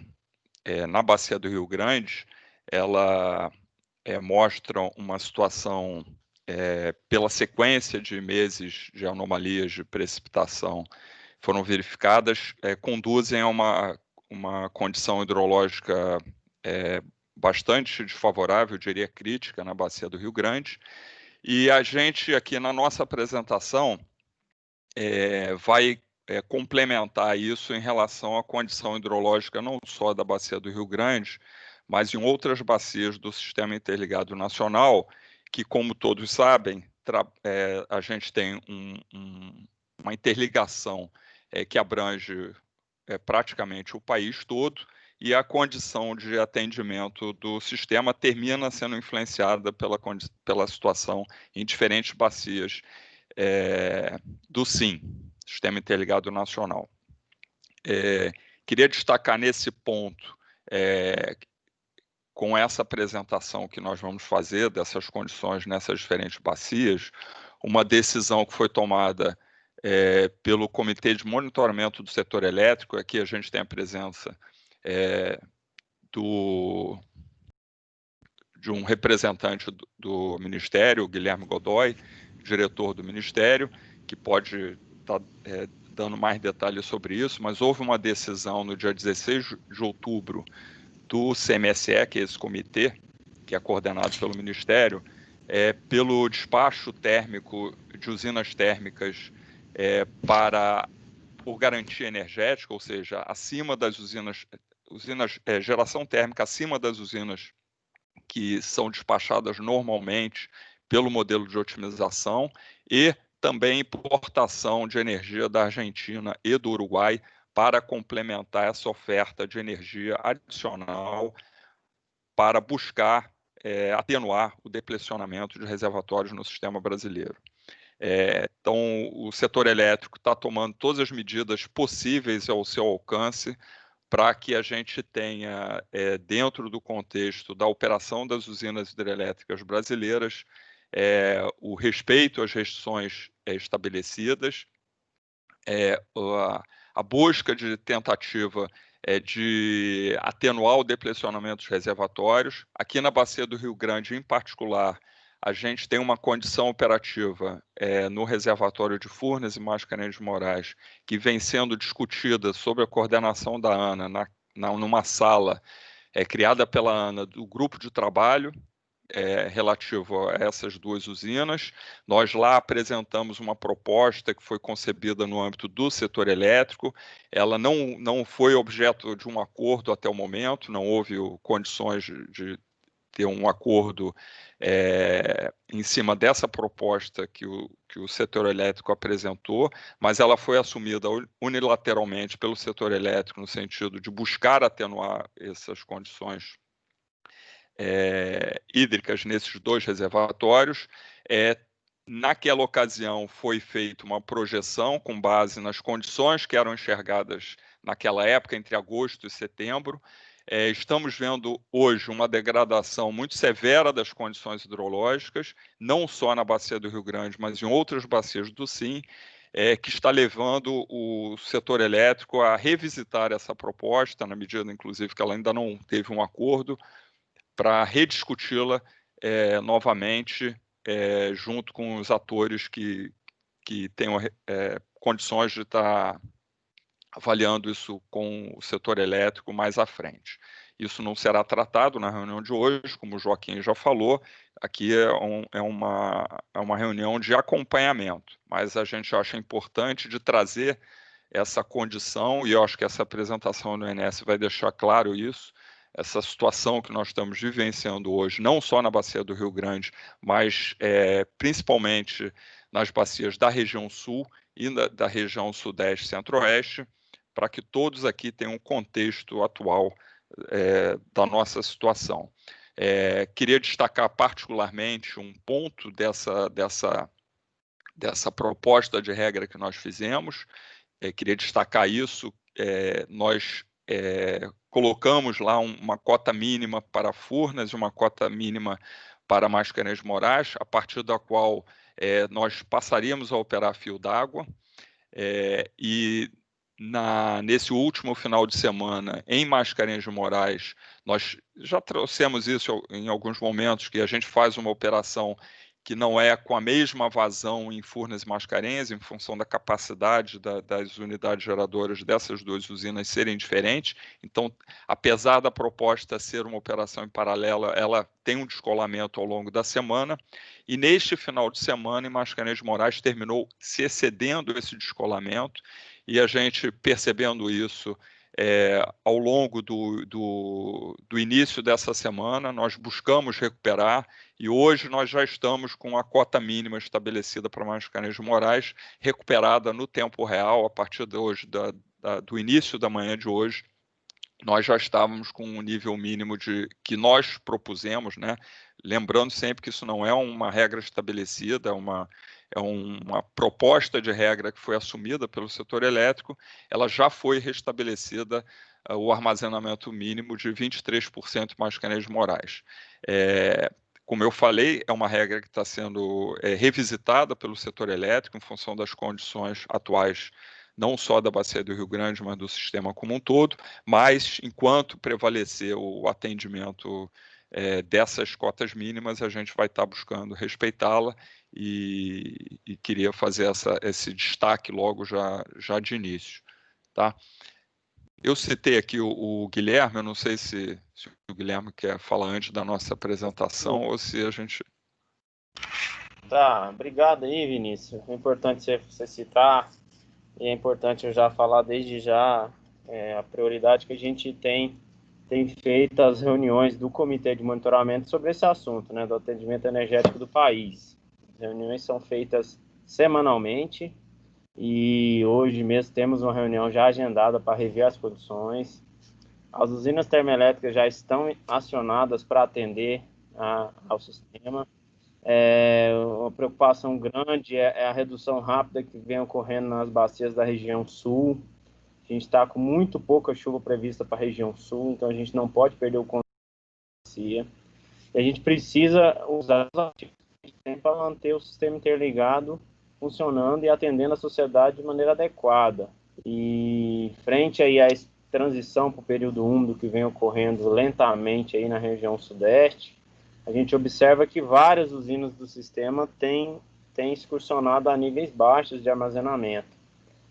na Bacia do Rio Grande, ela mostra uma situação, pela sequência de meses de anomalias de precipitação foram verificadas, conduzem a uma condição hidrológica bastante desfavorável, eu diria crítica, na Bacia do Rio Grande. E a gente aqui na nossa apresentação vai complementar isso em relação à condição hidrológica não só da Bacia do Rio Grande, mas em outras bacias do Sistema Interligado Nacional, que, como todos sabem, a gente tem uma interligação que abrange praticamente o país todo, e a condição de atendimento do sistema termina sendo influenciada pela situação em diferentes bacias do SIN, Sistema Interligado Nacional. Queria destacar nesse ponto, com essa apresentação que nós vamos fazer dessas condições nessas diferentes bacias, uma decisão que foi tomada pelo Comitê de Monitoramento do Setor Elétrico. Aqui a gente tem a presença de um representante do Ministério, o Guilherme Godoy, diretor do Ministério, que pode estar dando mais detalhes sobre isso, mas houve uma decisão no dia 16 de outubro do CMSE, que é esse comitê, que é coordenado pelo Ministério, pelo despacho térmico de usinas térmicas por garantia energética, ou seja, acima das usinas geração térmica acima das usinas que são despachadas normalmente pelo modelo de otimização, e também importação de energia da Argentina e do Uruguai para complementar essa oferta de energia adicional para buscar atenuar o deplecionamento de reservatórios no sistema brasileiro. Então, o setor elétrico está tomando todas as medidas possíveis ao seu alcance para que a gente tenha, dentro do contexto da operação das usinas hidrelétricas brasileiras, o respeito às restrições estabelecidas, a busca de tentativa de atenuar o deplecionamento dos reservatórios. Aqui na Bacia do Rio Grande, em particular, a gente tem uma condição operativa no reservatório de Furnas e Mascarenhas de Moraes, que vem sendo discutida sob a coordenação da ANA, numa sala criada pela ANA, do grupo de trabalho relativo a essas duas usinas. Nós lá apresentamos uma proposta que foi concebida no âmbito do setor elétrico. Ela não foi objeto de um acordo até o momento, não houve condições de ter um acordo em cima dessa proposta que o setor elétrico apresentou, mas ela foi assumida unilateralmente pelo setor elétrico no sentido de buscar atenuar essas condições hídricas nesses dois reservatórios. Naquela ocasião foi feita uma projeção com base nas condições que eram enxergadas naquela época, entre agosto e setembro. Estamos vendo hoje uma degradação muito severa das condições hidrológicas, não só na Bacia do Rio Grande, mas em outras bacias do SIN, que está levando o setor elétrico a revisitar essa proposta, na medida, inclusive, que ela ainda não teve um acordo, para rediscuti-la novamente, junto com os atores que tenham condições de estar avaliando isso com o setor elétrico mais à frente. Isso não será tratado na reunião de hoje, como o Joaquim já falou. Aqui é uma reunião de acompanhamento, mas a gente acha importante de trazer essa condição, e eu acho que essa apresentação do ONS vai deixar claro isso, essa situação que nós estamos vivenciando hoje, não só na bacia do Rio Grande, mas principalmente nas bacias da região sul e da região sudeste e centro-oeste, para que todos aqui tenham um contexto atual da nossa situação. Queria destacar particularmente um ponto dessa proposta de regra que nós fizemos. Queria destacar isso. Nós colocamos lá uma cota mínima para Furnas e uma cota mínima para Mascarenhas Moraes, a partir da qual nós passaríamos a operar fio d'água, e nesse último final de semana, em Mascarenhas de Moraes, nós já trouxemos isso em alguns momentos, que a gente faz uma operação que não é com a mesma vazão em Furnas e Mascarenhas, em função da capacidade das unidades geradoras dessas duas usinas serem diferentes. Então, apesar da proposta ser uma operação em paralelo, ela tem um descolamento ao longo da semana, e neste final de semana, em Mascarenhas de Moraes, terminou se excedendo esse descolamento, e a gente, percebendo isso, ao longo do início dessa semana, nós buscamos recuperar, e hoje nós já estamos com a cota mínima estabelecida para Mascarenhas de Moraes, recuperada no tempo real. A partir de hoje, do início da manhã de hoje, nós já estávamos com um nível mínimo que nós propusemos, né? Lembrando sempre que isso não é uma regra estabelecida, é uma proposta de regra que foi assumida pelo setor elétrico. Ela já foi restabelecida, o armazenamento mínimo de 23% em Mascarenhas de Moraes. Como eu falei, é uma regra que está sendo revisitada pelo setor elétrico em função das condições atuais, não só da bacia do Rio Grande, mas do sistema como um todo. Mas, enquanto prevalecer o atendimento dessas cotas mínimas, a gente vai estar buscando respeitá-la, e queria fazer esse destaque logo já de início. Tá? Eu citei aqui o Guilherme, eu não sei se o Guilherme quer falar antes da nossa apresentação ou se a gente... Tá, obrigado aí, Vinícius. É importante você citar, e é importante eu já falar desde já a prioridade que a gente tem feito as reuniões do Comitê de Monitoramento sobre esse assunto, né, do atendimento energético do país. As reuniões são feitas semanalmente, e hoje mesmo temos uma reunião já agendada para rever as condições. As usinas termoelétricas já estão acionadas para atender ao sistema. Uma preocupação grande é a redução rápida que vem ocorrendo nas bacias da região sul. A gente está com muito pouca chuva prevista para a região sul, então a gente não pode perder o controle da bacia. E a gente precisa usar os ativos que a gente tem para manter o sistema interligado funcionando e atendendo a sociedade de maneira adequada. E frente aí à transição para o período úmido que vem ocorrendo lentamente aí na região sudeste, a gente observa que várias usinas do sistema têm excursionado a níveis baixos de armazenamento,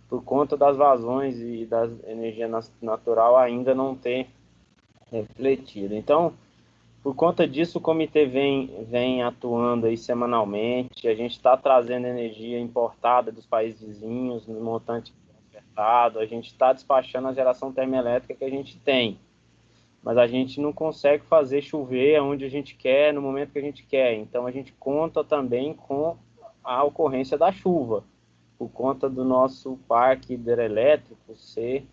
por conta das vazões e da energia natural ainda não ter refletido. Então, por conta disso, o comitê vem atuando aí semanalmente. A gente está trazendo energia importada dos países vizinhos no montante ofertado. A gente está despachando a geração termoelétrica que a gente tem, mas a gente não consegue fazer chover onde a gente quer, no momento que a gente quer. Então, a gente conta também com a ocorrência da chuva, por conta do nosso parque hidrelétrico ser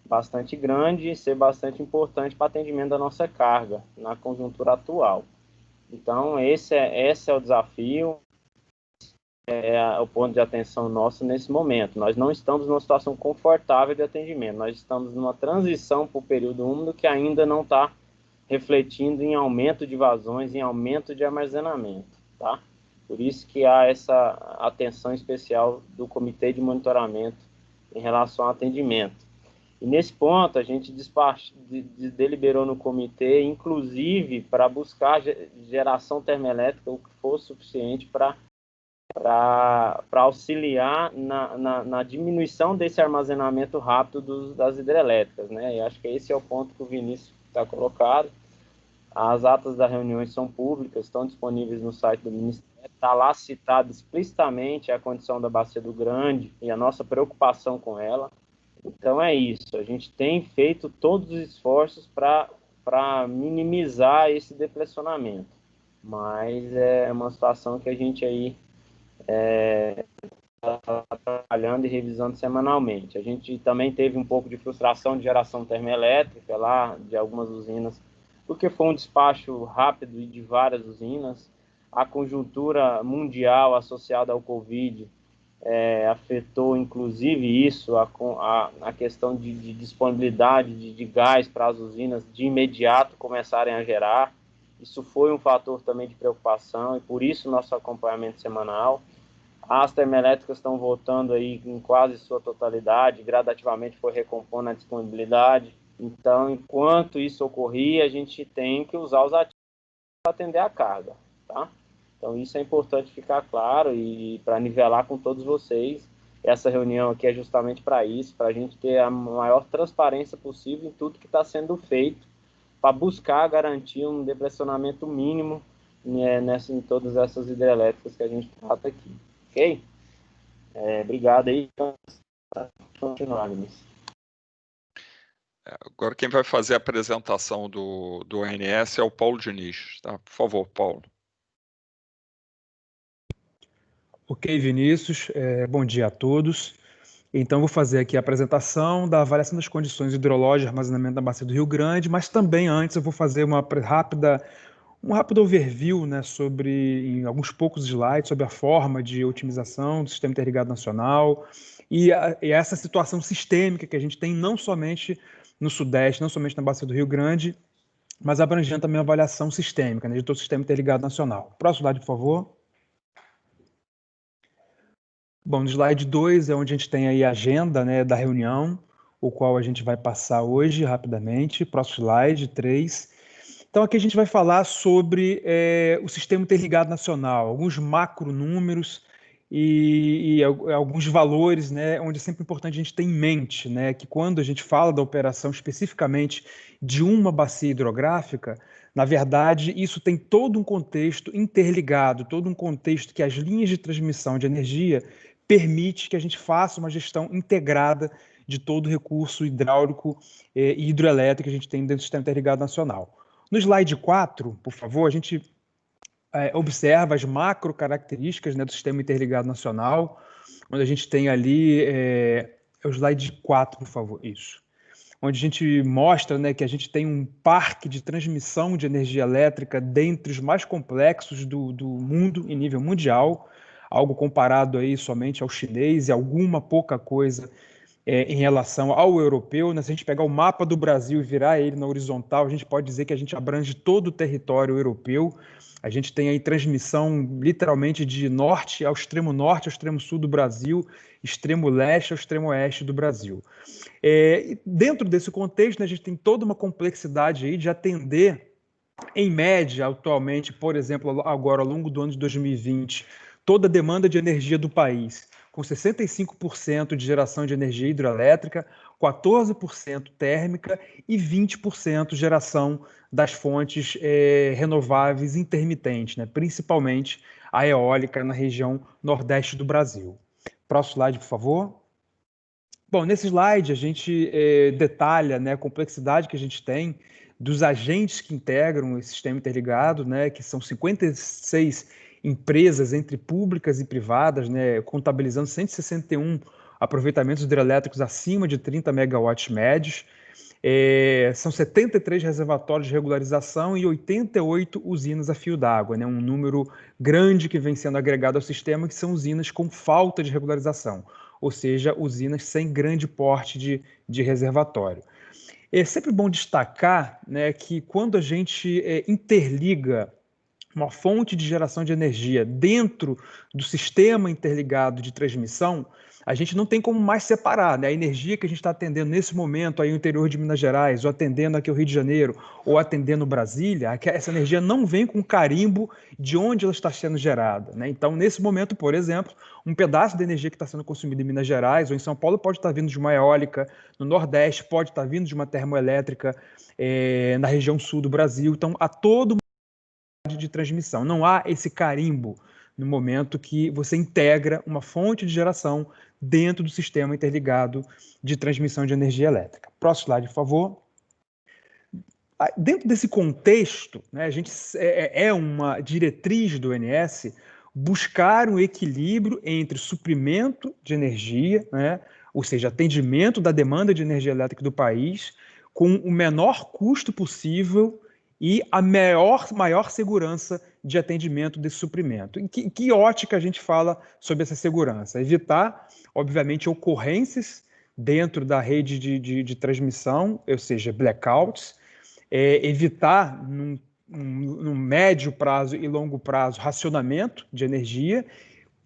bastante grande e ser bastante importante para atendimento da nossa carga na conjuntura atual. Então, esse é o desafio, o ponto de atenção nosso nesse momento. Nós não estamos numa situação confortável de atendimento, nós estamos numa transição para o período úmido que ainda não está refletindo em aumento de vazões, em aumento de armazenamento, tá? Por isso que há essa atenção especial do Comitê de Monitoramento em relação ao atendimento. E nesse ponto, a gente deliberou no comitê, inclusive, para buscar geração termoelétrica, o que for suficiente para auxiliar na diminuição desse armazenamento rápido das hidrelétricas, né? E acho que esse é o ponto que o Vinícius está colocado. As atas das reuniões são públicas, estão disponíveis no site do Ministério. Está lá citado explicitamente a condição da Bacia do Grande e a nossa preocupação com ela. Então é isso, a gente tem feito todos os esforços para para minimizar esse depressionamento. Mas é uma situação que a gente aí está trabalhando e revisando semanalmente. A gente também teve um pouco de frustração de geração termoelétrica lá de algumas usinas, porque foi um despacho rápido de várias usinas. A conjuntura mundial associada ao Covid afetou inclusive isso, a questão de disponibilidade de gás para as usinas de imediato começarem a gerar. Isso foi um fator também de preocupação e por isso nosso acompanhamento semanal. As termoelétricas estão voltando aí em quase sua totalidade, gradativamente foi recompondo a disponibilidade. Então, enquanto isso ocorria, a gente tem que usar os ativos para atender a carga, tá? Então, isso é importante ficar claro e para nivelar com todos vocês. Essa reunião aqui é justamente para isso, para a gente ter a maior transparência possível em tudo que está sendo feito, para buscar garantir um depressionamento mínimo em todas essas hidrelétricas que a gente trata aqui. Ok? Obrigado aí. Continuar, Luiz. Agora quem vai fazer a apresentação do ONS é o Paulo Diniz. Tá? Por favor, Paulo. Ok, Vinícius. Bom dia a todos. Então, vou fazer aqui a apresentação da avaliação das condições hidrológicas de armazenamento da bacia do Rio Grande, mas também antes eu vou fazer um rápido overview, né, em alguns poucos slides, sobre a forma de otimização do Sistema Interligado Nacional e essa situação sistêmica que a gente tem não somente no Sudeste, não somente na bacia do Rio Grande, mas abrangendo também a avaliação sistêmica, né, de todo o Sistema Interligado Nacional. Próximo slide, por favor. Bom, no slide 2 é onde a gente tem aí a agenda, né, da reunião, o qual a gente vai passar hoje rapidamente. Próximo slide, 3. Então, aqui a gente vai falar sobre o Sistema Interligado Nacional, alguns macronúmeros e alguns valores, né, onde é sempre importante a gente ter em mente, né, que quando a gente fala da operação especificamente de uma bacia hidrográfica, na verdade, isso tem todo um contexto interligado, todo um contexto que as linhas de transmissão de energia permite que a gente faça uma gestão integrada de todo o recurso hidráulico e hidroelétrico que a gente tem dentro do Sistema Interligado Nacional. No slide 4, por favor, a gente observa as macro características, né, do Sistema Interligado Nacional, onde a gente tem ali, o slide 4, por favor, isso. Onde a gente mostra, né, que a gente tem um parque de transmissão de energia elétrica dentre os mais complexos do mundo em nível mundial, algo comparado aí somente ao chinês e alguma pouca coisa em relação ao europeu, né? Se a gente pegar o mapa do Brasil e virar ele na horizontal, a gente pode dizer que a gente abrange todo o território europeu. A gente tem aí transmissão literalmente de norte ao extremo sul do Brasil, extremo leste ao extremo oeste do Brasil. Dentro desse contexto, né, a gente tem toda uma complexidade aí de atender, em média, atualmente, por exemplo, agora ao longo do ano de 2020, toda a demanda de energia do país, com 65% de geração de energia hidroelétrica, 14% térmica e 20% geração das fontes renováveis intermitentes, né? Principalmente a eólica na região nordeste do Brasil. Próximo slide, por favor. Bom, nesse slide a gente detalha, né, a complexidade que a gente tem dos agentes que integram esse sistema interligado, né, que são 56 empresas entre públicas e privadas, né, contabilizando 161 aproveitamentos hidrelétricos acima de 30 megawatts médios. São 73 reservatórios de regularização e 88 usinas a fio d'água, né, um número grande que vem sendo agregado ao sistema, que são usinas com falta de regularização, ou seja, usinas sem grande porte de reservatório. É sempre bom destacar, né, que quando a gente interliga uma fonte de geração de energia dentro do sistema interligado de transmissão, a gente não tem como mais separar, né? A energia que a gente está atendendo nesse momento aí no interior de Minas Gerais, ou atendendo aqui o Rio de Janeiro, ou atendendo Brasília, essa energia não vem com carimbo de onde ela está sendo gerada, né? Então, nesse momento, por exemplo, um pedaço da energia que está sendo consumida em Minas Gerais ou em São Paulo pode estar vindo de uma eólica, no Nordeste pode estar vindo de uma termoelétrica na região sul do Brasil. Então, há todo de transmissão. Não há esse carimbo no momento que você integra uma fonte de geração dentro do sistema interligado de transmissão de energia elétrica. Próximo slide, por favor. Dentro desse contexto, né, a gente é uma diretriz do ONS buscar um equilíbrio entre suprimento de energia, né, ou seja, atendimento da demanda de energia elétrica do país, com o menor custo possível e a maior segurança de atendimento desse suprimento. Em que ótica a gente fala sobre essa segurança? Evitar, obviamente, ocorrências dentro da rede de transmissão, ou seja, blackouts, evitar, num médio prazo e longo prazo, racionamento de energia,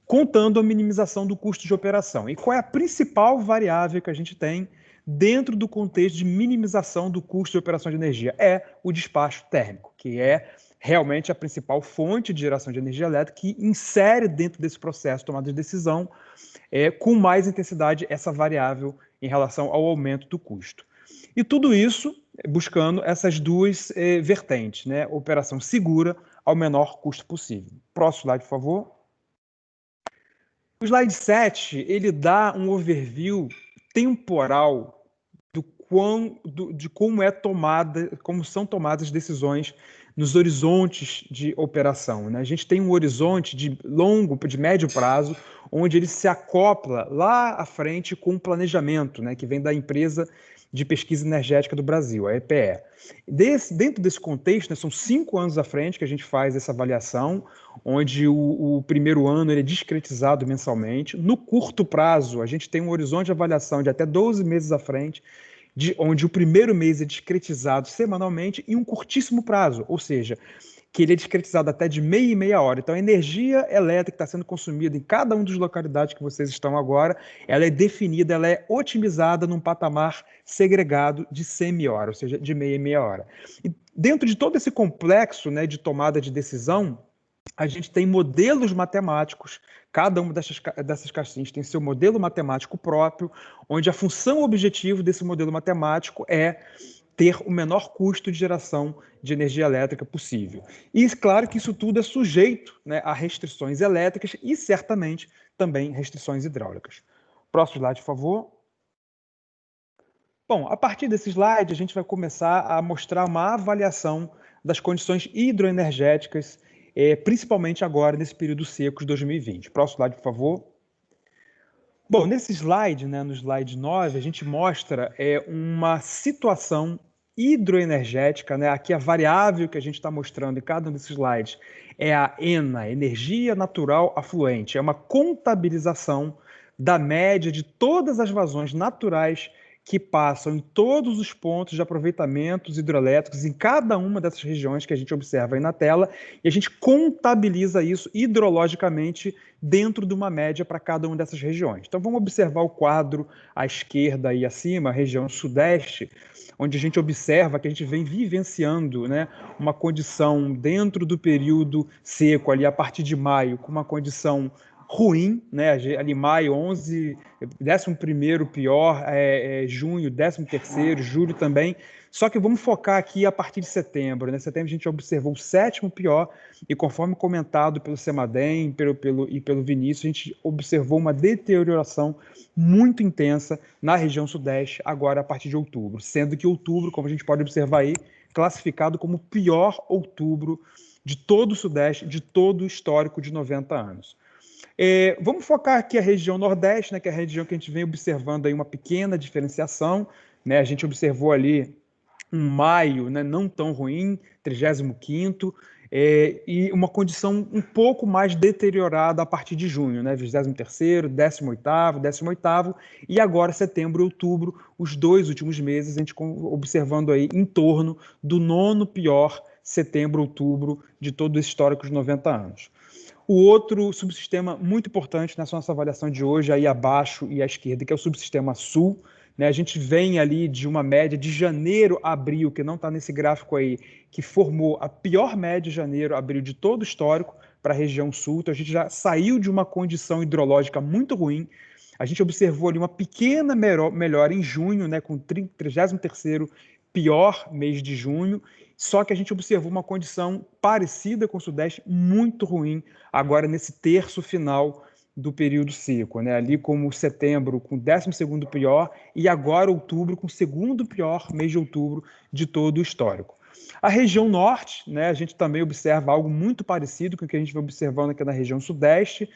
contando a minimização do custo de operação. E qual é a principal variável que a gente tem dentro do contexto de minimização do custo de operação de energia? É o despacho térmico, que é realmente a principal fonte de geração de energia elétrica, que insere dentro desse processo de tomada de decisão com mais intensidade essa variável em relação ao aumento do custo. E tudo isso buscando essas duas vertentes, né? Operação segura ao menor custo possível. Próximo slide, por favor. O slide 7, ele dá um overview temporal de como são tomadas decisões nos horizontes de operação, né? A gente tem um horizonte de médio prazo, onde ele se acopla lá à frente com o planejamento, né, que vem da empresa de pesquisa energética do Brasil, a EPE. Dentro desse contexto, né, são 5 anos à frente que a gente faz essa avaliação, onde o primeiro ano ele é discretizado mensalmente. No curto prazo, a gente tem um horizonte de avaliação de até 12 meses à frente, onde o primeiro mês é discretizado semanalmente, e um curtíssimo prazo, ou seja, que ele é discretizado até de meia e meia hora. Então, a energia elétrica que está sendo consumida em cada uma das localidades que vocês estão agora, ela é definida, ela é otimizada num patamar segregado de semi-hora, ou seja, de meia e meia hora. E dentro de todo esse complexo, né, de tomada de decisão, a gente tem modelos matemáticos, cada uma dessas caixinhas tem seu modelo matemático próprio, onde a função objetivo desse modelo matemático é ter o menor custo de geração de energia elétrica possível. E claro que isso tudo é sujeito, né, a restrições elétricas e certamente também restrições hidráulicas. Próximo slide, por favor. Bom, a partir desse slide a gente vai começar a mostrar uma avaliação das condições hidroenergéticas, principalmente agora nesse período seco de 2020. Próximo slide, por favor. Bom, nesse slide, né, no slide 9, a gente mostra uma situação hidroenergética, né? Aqui a variável que a gente está mostrando em cada um desses slides é a ENA, energia natural afluente. É uma contabilização da média de todas as vazões naturais que passam em todos os pontos de aproveitamentos hidrelétricos em cada uma dessas regiões que a gente observa aí na tela, e a gente contabiliza isso hidrologicamente dentro de uma média para cada uma dessas regiões. Então vamos observar o quadro à esquerda e acima, a região sudeste, onde a gente observa que a gente vem vivenciando, né, uma condição dentro do período seco, ali a partir de maio, com uma condição ruim, né? Ali maio 11, 11º pior, junho 13º, julho também. Só que vamos focar aqui a partir de setembro, né? Setembro a gente observou o 7º pior e, conforme comentado pelo Semadem e pelo Vinícius, a gente observou uma deterioração muito intensa na região sudeste agora a partir de outubro, sendo que outubro, como a gente pode observar aí, classificado como o pior outubro de todo o sudeste, de todo o histórico de 90 anos. Vamos focar aqui a região nordeste, né, que é a região que a gente vem observando aí uma pequena diferenciação, né? A gente observou ali um maio, né, não tão ruim, 35º, e uma condição um pouco mais deteriorada a partir de junho, né, 23º, 18º, e agora setembro e outubro, os 2 últimos meses, a gente observando aí em torno do 9º pior setembro, outubro de todo esse histórico de 90 anos. O outro subsistema muito importante nessa nossa avaliação de hoje, aí abaixo e à esquerda, que é o subsistema sul, né? A gente vem ali de uma média de janeiro a abril, que não está nesse gráfico aí, que formou a pior média de janeiro a abril de todo o histórico para a região sul. Então a gente já saiu de uma condição hidrológica muito ruim. A gente observou ali uma pequena melhora em junho, né, com o 33º pior mês de junho, só que a gente observou uma condição parecida com o Sudeste, muito ruim, agora nesse terço final do período seco, né? Ali como setembro com o 12º pior e agora outubro com o 2º pior mês de outubro de todo o histórico. A região norte, né, a gente também observa algo muito parecido com o que a gente vem observando aqui na região sudeste,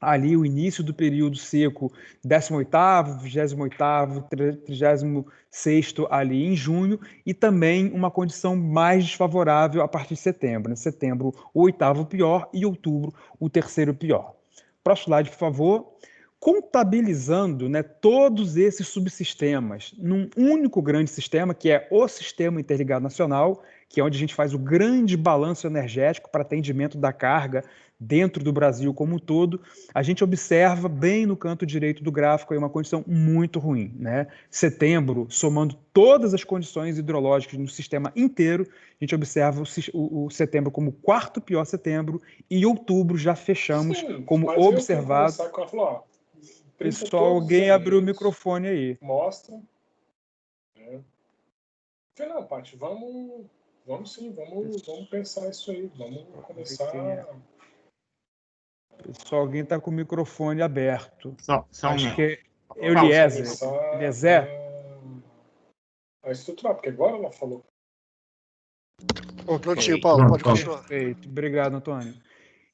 ali o início do período seco, 18º, 28º, 36º ali em junho, e também uma condição mais desfavorável a partir de setembro. Né? Setembro, o 8º pior, e outubro, o 3º pior. Próximo slide, por favor. Contabilizando, né, todos esses subsistemas num único grande sistema, que é o Sistema Interligado Nacional, que é onde a gente faz o grande balanço energético para atendimento da carga dentro do Brasil como um todo, a gente observa bem no canto direito do gráfico aí uma condição muito ruim, né? Setembro, somando todas as condições hidrológicas no sistema inteiro, a gente observa o setembro como o 4º pior setembro, e outubro já fechamos como observado. Pessoal, alguém abriu o microfone aí. Mostra. Não, Paty, vamos sim, vamos pensar isso aí, vamos começar. Pessoal, alguém está com o microfone aberto. Só Acho que é Eliezer. A estruturar, porque agora ela falou. Prontinho, Paulo, pode continuar. Perfeito, obrigado, Antônio.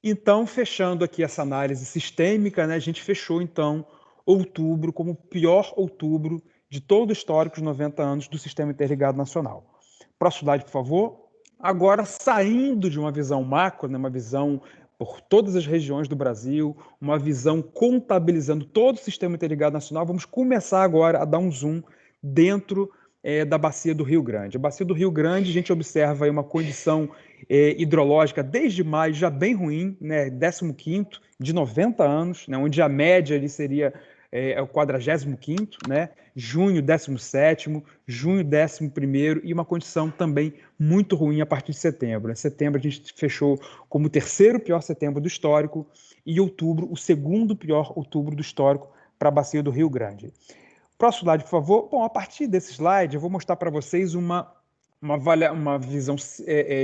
Então, fechando aqui essa análise sistêmica, né, a gente fechou, então, outubro como o pior outubro de todo o histórico de 90 anos do Sistema Interligado Nacional. Próximo slide, por favor. Agora, saindo de uma visão macro, né, uma visão por todas as regiões do Brasil, uma visão contabilizando todo o Sistema Interligado Nacional, vamos começar agora a dar um zoom dentro da Bacia do Rio Grande. A Bacia do Rio Grande, a gente observa aí uma condição hidrológica desde maio já bem ruim, né, 15º de 90 anos, né, onde a média ali seria o 45º, né, junho 17º, junho 11º, e uma condição também muito ruim a partir de setembro. Em setembro a gente fechou como o 3º pior setembro do histórico, e outubro o 2º pior outubro do histórico para a Bacia do Rio Grande. Próximo slide, por favor. Bom, a partir desse slide eu vou mostrar para vocês uma visão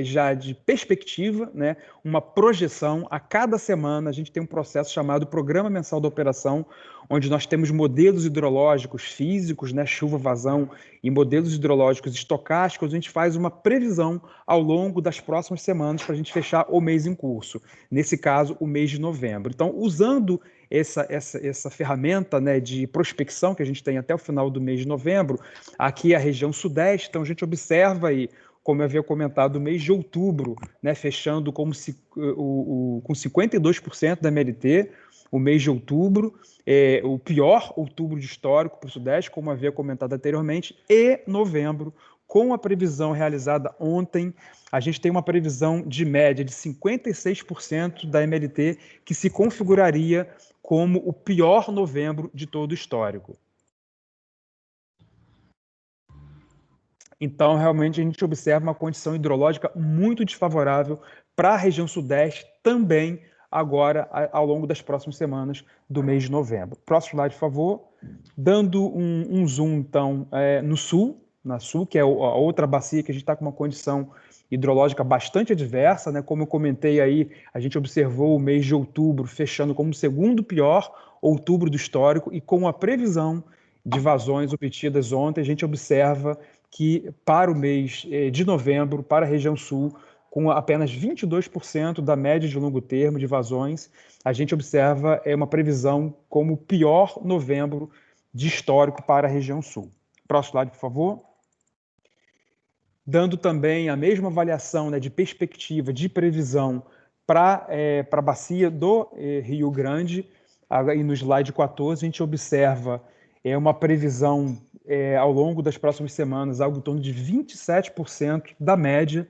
já de perspectiva, né? Uma projeção. A cada semana a gente tem um processo chamado Programa Mensal da Operação, onde nós temos modelos hidrológicos físicos, né? Chuva, vazão, e modelos hidrológicos estocásticos. A gente faz uma previsão ao longo das próximas semanas para a gente fechar o mês em curso. Nesse caso, o mês de novembro. Então, usando essa ferramenta, né, de prospecção que a gente tem até o final do mês de novembro, aqui é a região sudeste, então a gente observa aí, como eu havia comentado, o mês de outubro, né, fechando com 52% da MLT, o mês de outubro, o pior outubro de histórico para o sudeste, como eu havia comentado anteriormente, e novembro, com a previsão realizada ontem, a gente tem uma previsão de média de 56% da MLT, que se configuraria como o pior novembro de todo o histórico. Então, realmente, a gente observa uma condição hidrológica muito desfavorável para a região sudeste, também agora, ao longo das próximas semanas do mês de novembro. Próximo slide, por favor. Dando um zoom, então, no sul, na sul, que é a outra bacia que a gente está com uma condição hidrológica bastante adversa, né? Como eu comentei aí, a gente observou o mês de outubro fechando como o 2º pior outubro do histórico, e com a previsão de vazões obtidas ontem, a gente observa que para o mês de novembro, para a região sul, com apenas 22% da média de longo termo de vazões, a gente observa uma previsão como o pior novembro de histórico para a região sul. Próximo slide, por favor. Dando também a mesma avaliação, né, de perspectiva, de previsão para a bacia do Rio Grande. E no slide 14 a gente observa uma previsão ao longo das próximas semanas, algo em torno de 27% da média.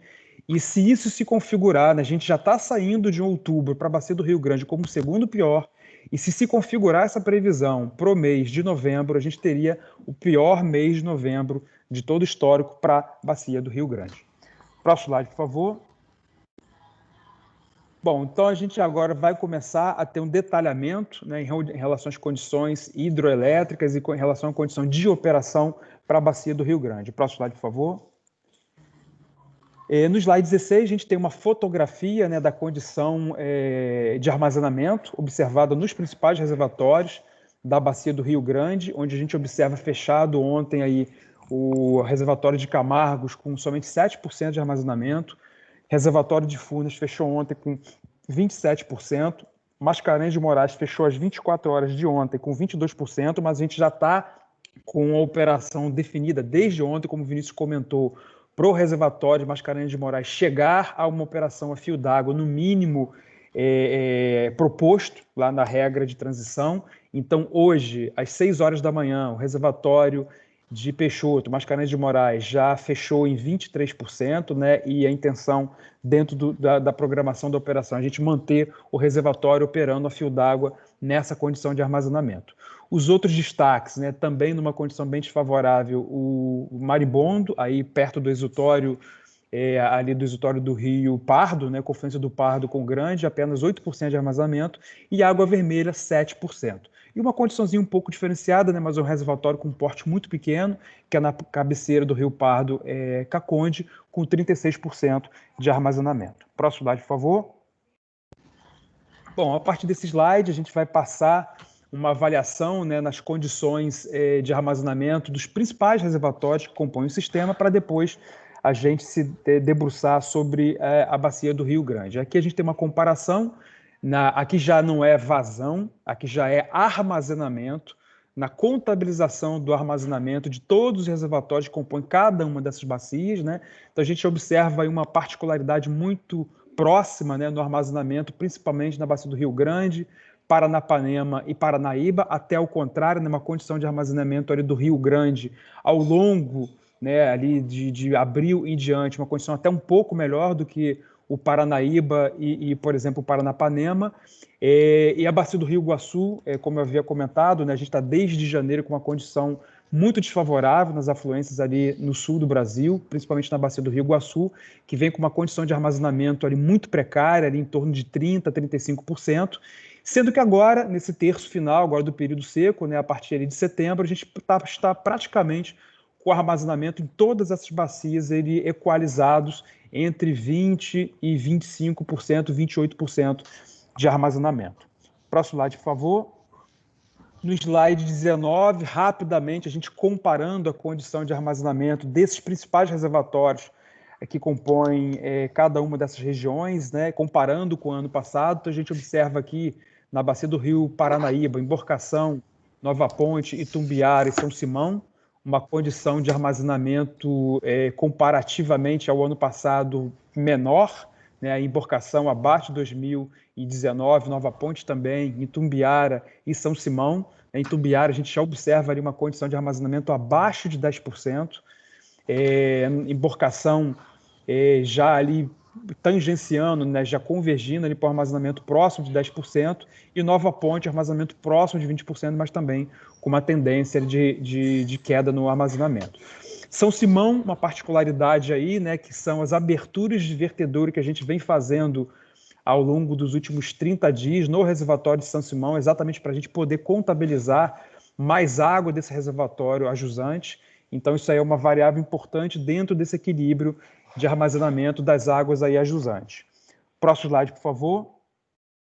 E se isso se configurar, né, a gente já está saindo de outubro para a bacia do Rio Grande como o 2º pior, e se configurar essa previsão para o mês de novembro, a gente teria o pior mês de novembro de todo o histórico para a bacia do Rio Grande. Próximo slide, por favor. Bom, então a gente agora vai começar a ter um detalhamento, né, em relação às condições hidroelétricas e em relação à condição de operação para a bacia do Rio Grande. Próximo slide, por favor. No slide 16, a gente tem uma fotografia, né, da condição de armazenamento observada nos principais reservatórios da bacia do Rio Grande, onde a gente observa fechado ontem aí o reservatório de Camargos com somente 7% de armazenamento, reservatório de Furnas fechou ontem com 27%, Mascarenhas de Moraes fechou às 24 horas de ontem com 22%, mas a gente já está com a operação definida desde ontem, como o Vinícius comentou, para o reservatório de Mascarenhas de Moraes chegar a uma operação a fio d'água, no mínimo proposto lá na regra de transição. Então, hoje, às 6 horas da manhã, o reservatório de Peixoto, Mascarenhas de Moraes, já fechou em 23%, né? E a intenção, dentro da programação da operação, a gente manter o reservatório operando a fio d'água nessa condição de armazenamento. Os outros destaques, né, também numa condição bem desfavorável, o Maribondo, aí perto do exutório, ali do exutório do Rio Pardo, né, Confluência do Pardo com Grande, apenas 8% de armazenamento, e Água Vermelha, 7%. E uma condiçãozinha um pouco diferenciada, né, mas um reservatório com um porte muito pequeno, que é na cabeceira do Rio Pardo, Caconde, com 36% de armazenamento. Próximo slide, por favor. Bom, a partir desse slide, a gente vai passar uma avaliação, né, nas condições de armazenamento dos principais reservatórios que compõem o sistema, para depois a gente se debruçar sobre a bacia do Rio Grande. Aqui a gente tem uma comparação, aqui já não é vazão, aqui já é armazenamento, na contabilização do armazenamento de todos os reservatórios que compõem cada uma dessas bacias, né? Então a gente observa aí uma particularidade muito próxima, né, no armazenamento, principalmente na bacia do Rio Grande, Paranapanema e Paranaíba, até o contrário, numa condição de armazenamento ali do Rio Grande ao longo, né, ali de abril em diante, uma condição até um pouco melhor do que o Paranaíba e por exemplo, o Paranapanema. E a bacia do Rio Iguaçu, como eu havia comentado, né, a gente está desde janeiro com uma condição muito desfavorável nas afluências ali no sul do Brasil, principalmente na bacia do Rio Iguaçu, que vem com uma condição de armazenamento ali muito precária, ali em torno de 30% a 35%, sendo que agora, nesse terço final, agora do período seco, né, a partir ali de setembro, a gente está praticamente com armazenamento em todas essas bacias equalizados entre 20% e 25%, 28% de armazenamento. Próximo slide, por favor. No slide 19, rapidamente, a gente comparando a condição de armazenamento desses principais reservatórios que compõem cada uma dessas regiões, né, comparando com o ano passado. Então, a gente observa aqui na bacia do Rio Paranaíba, Emborcação, Nova Ponte, Itumbiara e São Simão, uma condição de armazenamento comparativamente ao ano passado menor, né, a Emborcação abaixo de 2019, Nova Ponte também, Itumbiara e São Simão. Em Itumbiara a gente já observa ali uma condição de armazenamento abaixo de 10%, Emborcação já ali tangenciando, né, já convergindo ali para o armazenamento próximo de 10%, e Nova Ponte, armazenamento próximo de 20%, mas também com uma tendência de queda no armazenamento. São Simão, uma particularidade aí, né, que são as aberturas de vertedouro que a gente vem fazendo ao longo dos últimos 30 dias no reservatório de São Simão, exatamente para a gente poder contabilizar mais água desse reservatório a jusante. Então, isso aí é uma variável importante dentro desse equilíbrio de armazenamento das águas aí a jusante. Próximo slide, por favor.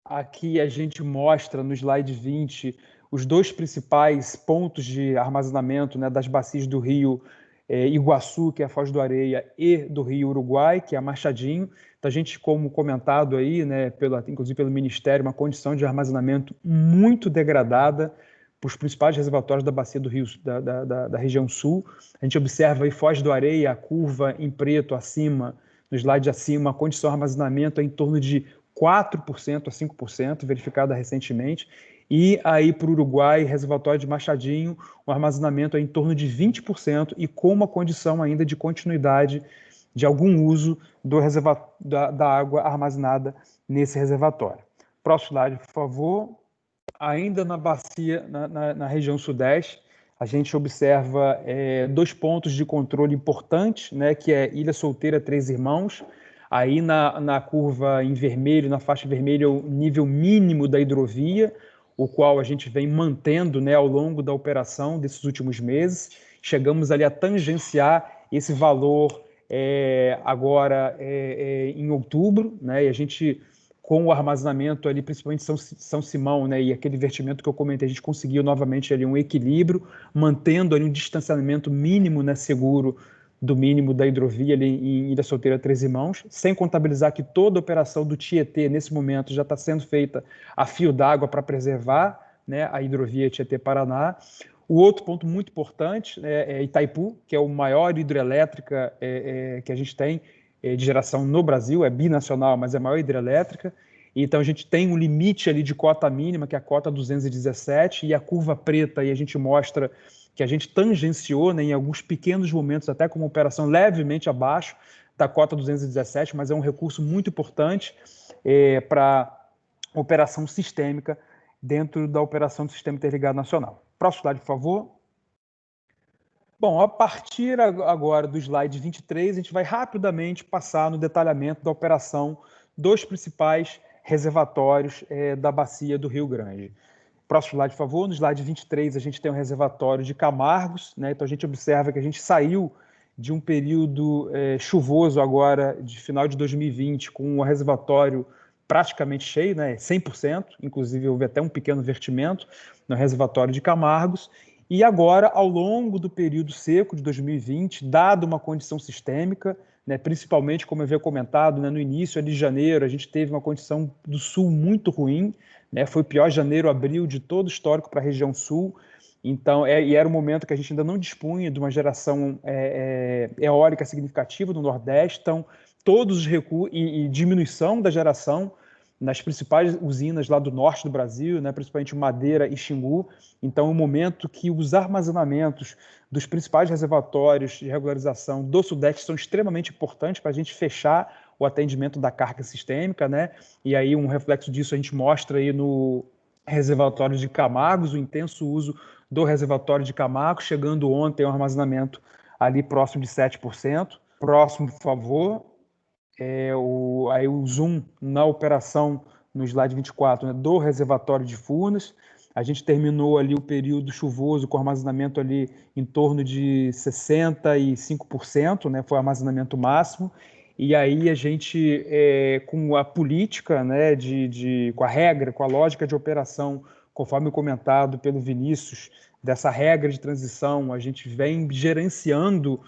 Aqui a gente mostra no slide 20 os dois principais pontos de armazenamento, né, das bacias do Rio Iguaçu, que é a Foz do Areia, e do Rio Uruguai, que é a Machadinho. Então, a gente, como comentado aí, né, inclusive pelo Ministério, uma condição de armazenamento muito degradada para os principais reservatórios da bacia do Rio, da região sul. A gente observa aí Foz do Areia, a curva em preto acima, no slide acima, a condição de armazenamento é em torno de 4% a 5%, verificada recentemente. E aí para o Uruguai, reservatório de Machadinho, o armazenamento é em torno de 20% e com uma condição ainda de continuidade de algum uso da água armazenada nesse reservatório. Próximo slide, por favor. Ainda na bacia, na região sudeste, a gente observa dois pontos de controle importantes, né, que é Ilha Solteira, Três Irmãos. Aí na curva em vermelho, na faixa vermelha, o nível mínimo da hidrovia, o qual a gente vem mantendo, né, ao longo da operação desses últimos meses. Chegamos ali a tangenciar esse valor agora em outubro, né, e a gente com o armazenamento ali, principalmente São Simão, né, e aquele vertimento que eu comentei, a gente conseguiu novamente ali um equilíbrio, mantendo ali um distanciamento mínimo, né, seguro do mínimo da hidrovia ali em Ilha Solteira, Três Irmãos, sem contabilizar que toda a operação do Tietê, nesse momento, já está sendo feita a fio d'água para preservar, né, a hidrovia Tietê-Paraná. O outro ponto muito importante é Itaipu, que é a maior hidrelétrica que a gente tem de geração no Brasil, é binacional, mas é a maior hidrelétrica. Então a gente tem um limite ali de cota mínima, que é a cota 217, e a curva preta, aí a gente mostra que a gente tangenciou, né, em alguns pequenos momentos, até com uma operação levemente abaixo da cota 217, mas é um recurso muito importante para operação sistêmica dentro da operação do Sistema Interligado Nacional. Próximo slide, por favor. Bom, a partir agora do slide 23, a gente vai rapidamente passar no detalhamento da operação dos principais reservatórios da bacia do Rio Grande. Próximo slide, por favor. No slide 23, a gente tem o reservatório de Camargos, né? Então a gente observa que a gente saiu de um período chuvoso agora, de final de 2020, com o reservatório praticamente cheio, né, 100%, inclusive houve até um pequeno vertimento no reservatório de Camargos, e agora, ao longo do período seco de 2020, dado uma condição sistêmica, né, principalmente, como eu havia comentado, né, no início de janeiro, a gente teve uma condição do sul muito ruim, né, foi o pior janeiro, abril de todo o histórico para a região sul, então, e era um momento que a gente ainda não dispunha de uma geração eólica significativa no Nordeste, então todos os recursos e diminuição da geração nas principais usinas lá do norte do Brasil, né, principalmente Madeira e Xingu. Então, é um momento que os armazenamentos dos principais reservatórios de regularização do Sudeste são extremamente importantes para a gente fechar o atendimento da carga sistêmica, né? E aí um reflexo disso a gente mostra aí no reservatório de Camargos, o intenso uso do reservatório de Camargos, chegando ontem ao armazenamento ali próximo de 7%. Próximo, por favor. Aí o zoom na operação no slide 24, né, do reservatório de Furnas. A gente terminou ali o período chuvoso com armazenamento ali em torno de 65%, né, foi o armazenamento máximo. E aí a gente, com a política, né, com a regra, com a lógica de operação, conforme comentado pelo Vinícius, dessa regra de transição, a gente vem gerenciando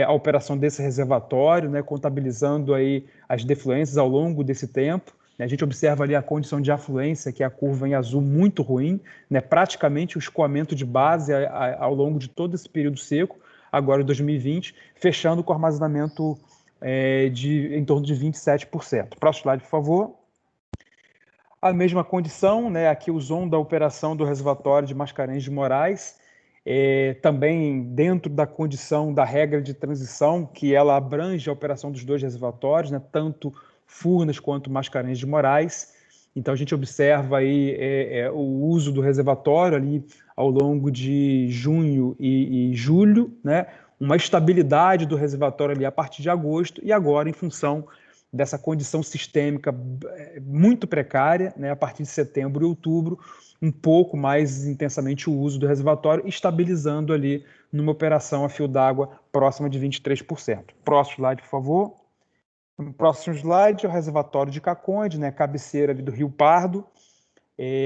a operação desse reservatório, né, contabilizando aí as defluências ao longo desse tempo. A gente observa ali a condição de afluência, que é a curva em azul, muito ruim, né, praticamente o escoamento de base ao longo de todo esse período seco, agora em 2020, fechando com armazenamento em torno de 27%. Próximo slide, por favor. A mesma condição, né, aqui o zoom da operação do reservatório de Mascarenhas de Moraes, também dentro da condição da regra de transição, que ela abrange a operação dos dois reservatórios, né, tanto Furnas quanto Mascarenhas de Moraes. Então a gente observa aí o uso do reservatório ali ao longo de junho e julho, né, uma estabilidade do reservatório ali a partir de agosto, e agora em função dessa condição sistêmica muito precária, né, a partir de setembro e outubro, um pouco mais intensamente o uso do reservatório, estabilizando ali numa operação a fio d'água próxima de 23%. Próximo slide, por favor. No próximo slide é o reservatório de Caconde, né, cabeceira ali do Rio Pardo.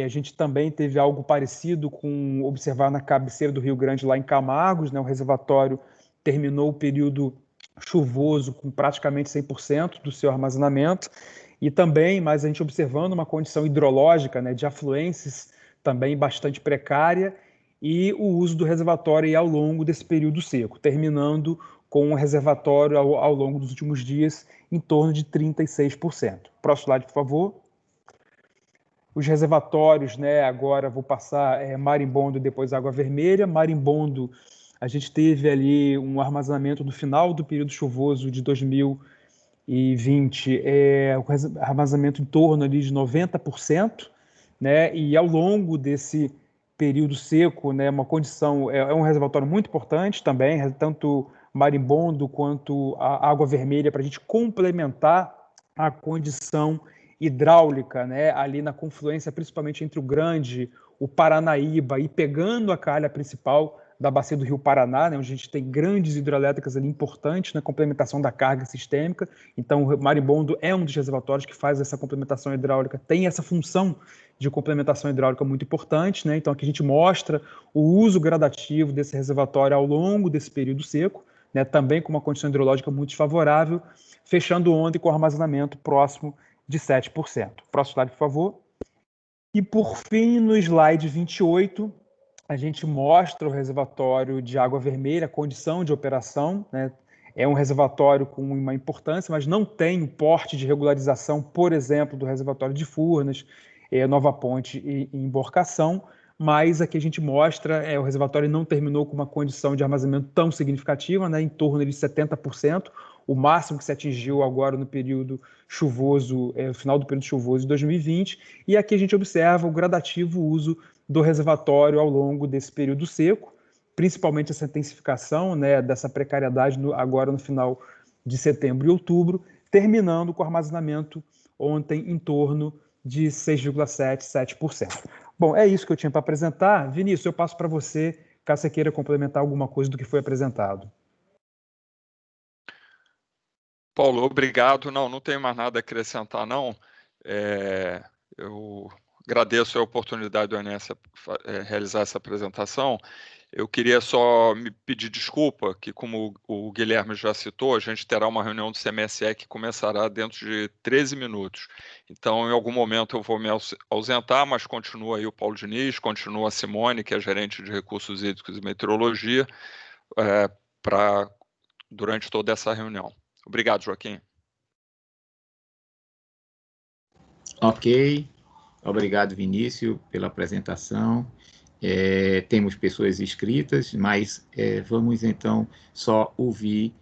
A gente também teve algo parecido com observar na cabeceira do Rio Grande, lá em Camargos, né, o reservatório terminou o período chuvoso com praticamente 100% do seu armazenamento, e também, mas a gente observando uma condição hidrológica, né, de afluências também bastante precária, e o uso do reservatório ao longo desse período seco, terminando com o reservatório ao longo dos últimos dias em torno de 36%. Próximo slide, por favor. Os reservatórios, né, agora vou passar Marimbondo e depois Água Vermelha. Marimbondo, a gente teve ali um armazenamento no final do período chuvoso de 2020, um armazenamento em torno ali de 90%, né, e ao longo desse período seco, né, uma condição, um reservatório muito importante também, tanto Marimbondo quanto a Água Vermelha, para a gente complementar a condição hidráulica, né, ali na confluência, principalmente entre o Grande, o Paranaíba, e pegando a calha principal da bacia do Rio Paraná, né, onde a gente tem grandes hidrelétricas ali importantes na complementação da carga sistêmica. Então, o Maribondo é um dos reservatórios que faz essa complementação hidráulica, tem essa função de complementação hidráulica muito importante, né? Então, aqui a gente mostra o uso gradativo desse reservatório ao longo desse período seco, né, também com uma condição hidrológica muito desfavorável, fechando ontem com armazenamento próximo de 7%. Próximo slide, por favor. E, por fim, no slide 28, a gente mostra o reservatório de Água Vermelha, a condição de operação, né? É um reservatório com uma importância, mas não tem o porte de regularização, por exemplo, do reservatório de Furnas, Nova Ponte e Emborcação, mas aqui a gente mostra o reservatório não terminou com uma condição de armazenamento tão significativa, né, em torno de 70%, o máximo que se atingiu agora no período chuvoso, no final do período chuvoso de 2020, e aqui a gente observa o gradativo uso do reservatório ao longo desse período seco, principalmente essa intensificação, né, dessa precariedade agora no final de setembro e outubro, terminando com o armazenamento ontem em torno de 6,7%, 7%. Bom, é isso que eu tinha para apresentar. Vinícius, eu passo para você, caso você queira complementar alguma coisa do que foi apresentado. Paulo, obrigado. Não tenho mais nada a acrescentar, não. Eu agradeço a oportunidade do ONS realizar essa apresentação. Eu queria só me pedir desculpa, que como o Guilherme já citou, a gente terá uma reunião do CMSE que começará dentro de 13 minutos. Então, em algum momento eu vou me ausentar, mas continua aí o Paulo Diniz, continua a Simone, que é gerente de Recursos Hídricos e Meteorologia, durante toda essa reunião. Obrigado, Joaquim. Ok. Obrigado, Vinícius, pela apresentação. Temos pessoas inscritas, mas vamos, então, só ouvir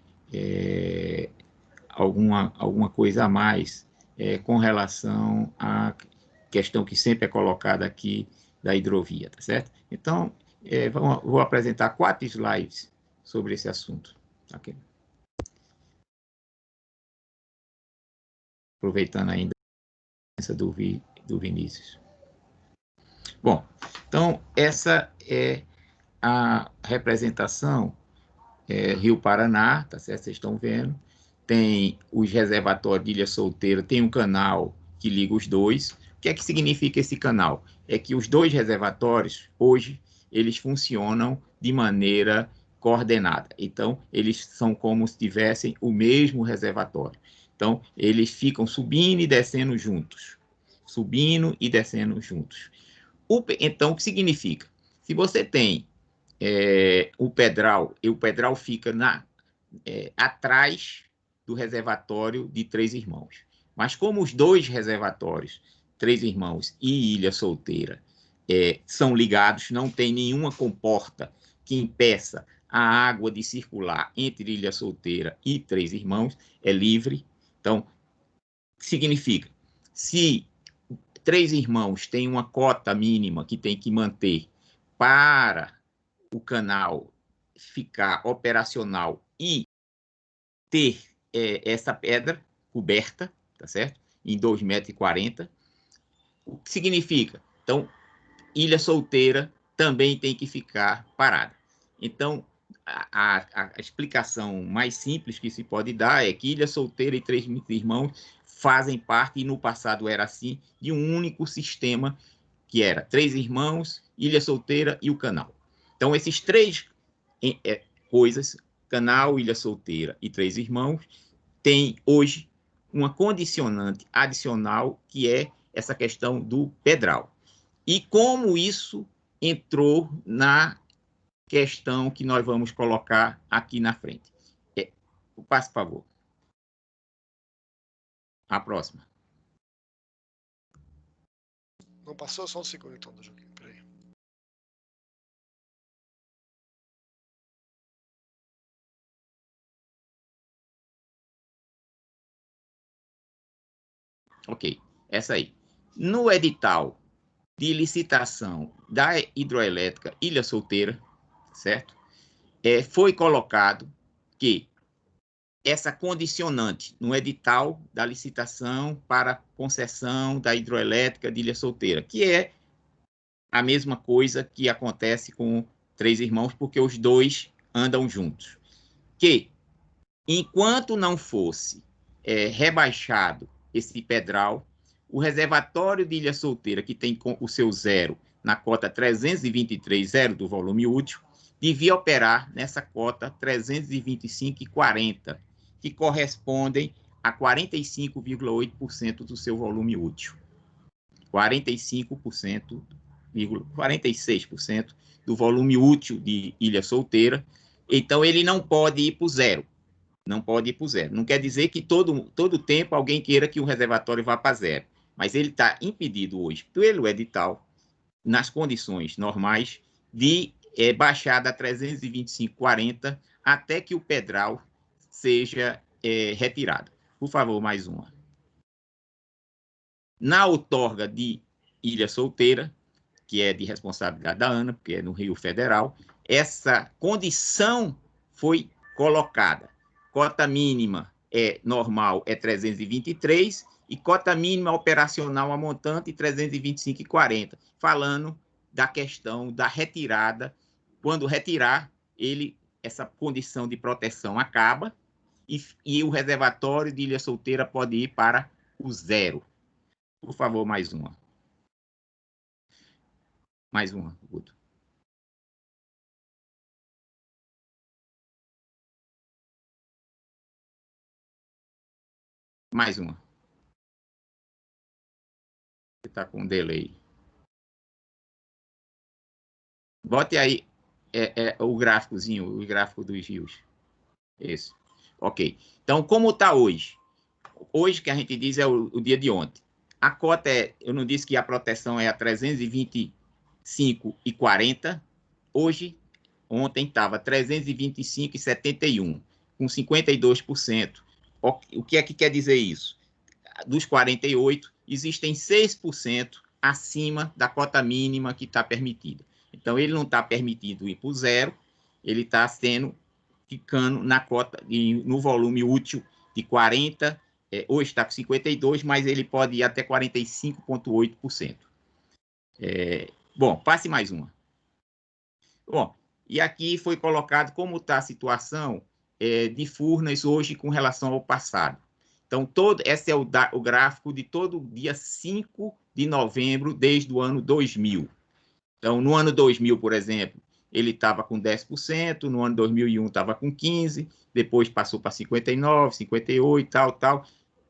alguma coisa a mais com relação à questão que sempre é colocada aqui da hidrovia, tá certo? Então, vou apresentar 4 slides sobre esse assunto. Okay. Aproveitando ainda a presença do Vinícius. Bom, então, essa é a representação Rio Paraná, tá certo? Vocês estão vendo. Tem os reservatórios de Ilha Solteira, tem um canal que liga os dois. O que é que significa esse canal? É que os dois reservatórios, hoje, eles funcionam de maneira coordenada. Então, eles são como se tivessem o mesmo reservatório. Então, eles ficam subindo e descendo juntos. Subindo e descendo juntos. Então, o que significa? Se você tem o Pedral, e o Pedral fica atrás do reservatório de Três Irmãos. Mas como os dois reservatórios, Três Irmãos e Ilha Solteira, são ligados, não tem nenhuma comporta que impeça a água de circular entre Ilha Solteira e Três Irmãos, é livre. Então, significa, se Três Irmãos tem uma cota mínima que tem que manter para o canal ficar operacional e ter essa pedra coberta, tá certo? Em 2,40 m. O que significa? Então, Ilha Solteira também tem que ficar parada. Então, a explicação mais simples que se pode dar é que Ilha Solteira e Três Irmãos fazem parte, e no passado era assim, de um único sistema, que era Três Irmãos, Ilha Solteira e o canal. Então, esses três coisas, canal, Ilha Solteira e Três Irmãos, tem hoje uma condicionante adicional, que é essa questão do Pedral. E como isso entrou na questão que nós vamos colocar aqui na frente. Passe, por favor. A próxima. Não passou? Só um segundo, então, do joguinho. Peraí. Ok, essa aí. No edital de licitação da hidroelétrica Ilha Solteira, certo? Foi colocado que essa condicionante no edital da licitação para concessão da hidroelétrica de Ilha Solteira, que é a mesma coisa que acontece com Três Irmãos, porque os dois andam juntos. Que, enquanto não fosse rebaixado esse pedral, o reservatório de Ilha Solteira, que tem o seu zero na cota 323, zero do volume útil, devia operar nessa cota 325,40, que correspondem a 45,8% do seu volume útil. 46% do volume útil de Ilha Solteira. Então, ele não pode ir para o zero. Não pode ir para o zero. Não quer dizer que todo tempo alguém queira que o reservatório vá para zero. Mas ele está impedido hoje, pelo edital, nas condições normais, de baixar da 325,40 até que o pedral seja retirado. Por favor, mais uma. Na outorga de Ilha Solteira, que é de responsabilidade da ANA, porque é no Rio Federal, essa condição foi colocada. Cota mínima normal é 323 e cota mínima operacional a montante 325,40, falando da questão da retirada. Quando retirar, essa condição de proteção acaba e o reservatório de Ilha Solteira pode ir para o zero. Por favor, mais uma. Mais uma, Guto. Mais uma. Você está com um delay. Bote aí o gráficozinho, o gráfico dos rios. Esse. Ok. Então, como está hoje? Hoje, que a gente diz, é o dia de ontem. A cota eu não disse que a proteção é a 325,40. Hoje, ontem estava 325,71, com 52%. O que é que quer dizer isso? Dos 48, existem 6% acima da cota mínima que está permitida. Então, ele não está permitido ir para o zero, ele está ficando na cota, no volume útil de 40%, hoje está com 52%, mas ele pode ir até 45,8%. Bom, passe mais uma. Bom, e aqui foi colocado como está a situação de Furnas hoje com relação ao passado. Então, esse é o gráfico de todo dia 5 de novembro desde o ano 2000. Então, no ano 2000, por exemplo, ele estava com 10%, no ano 2001 estava com 15%, depois passou para 59%, 58%, tal.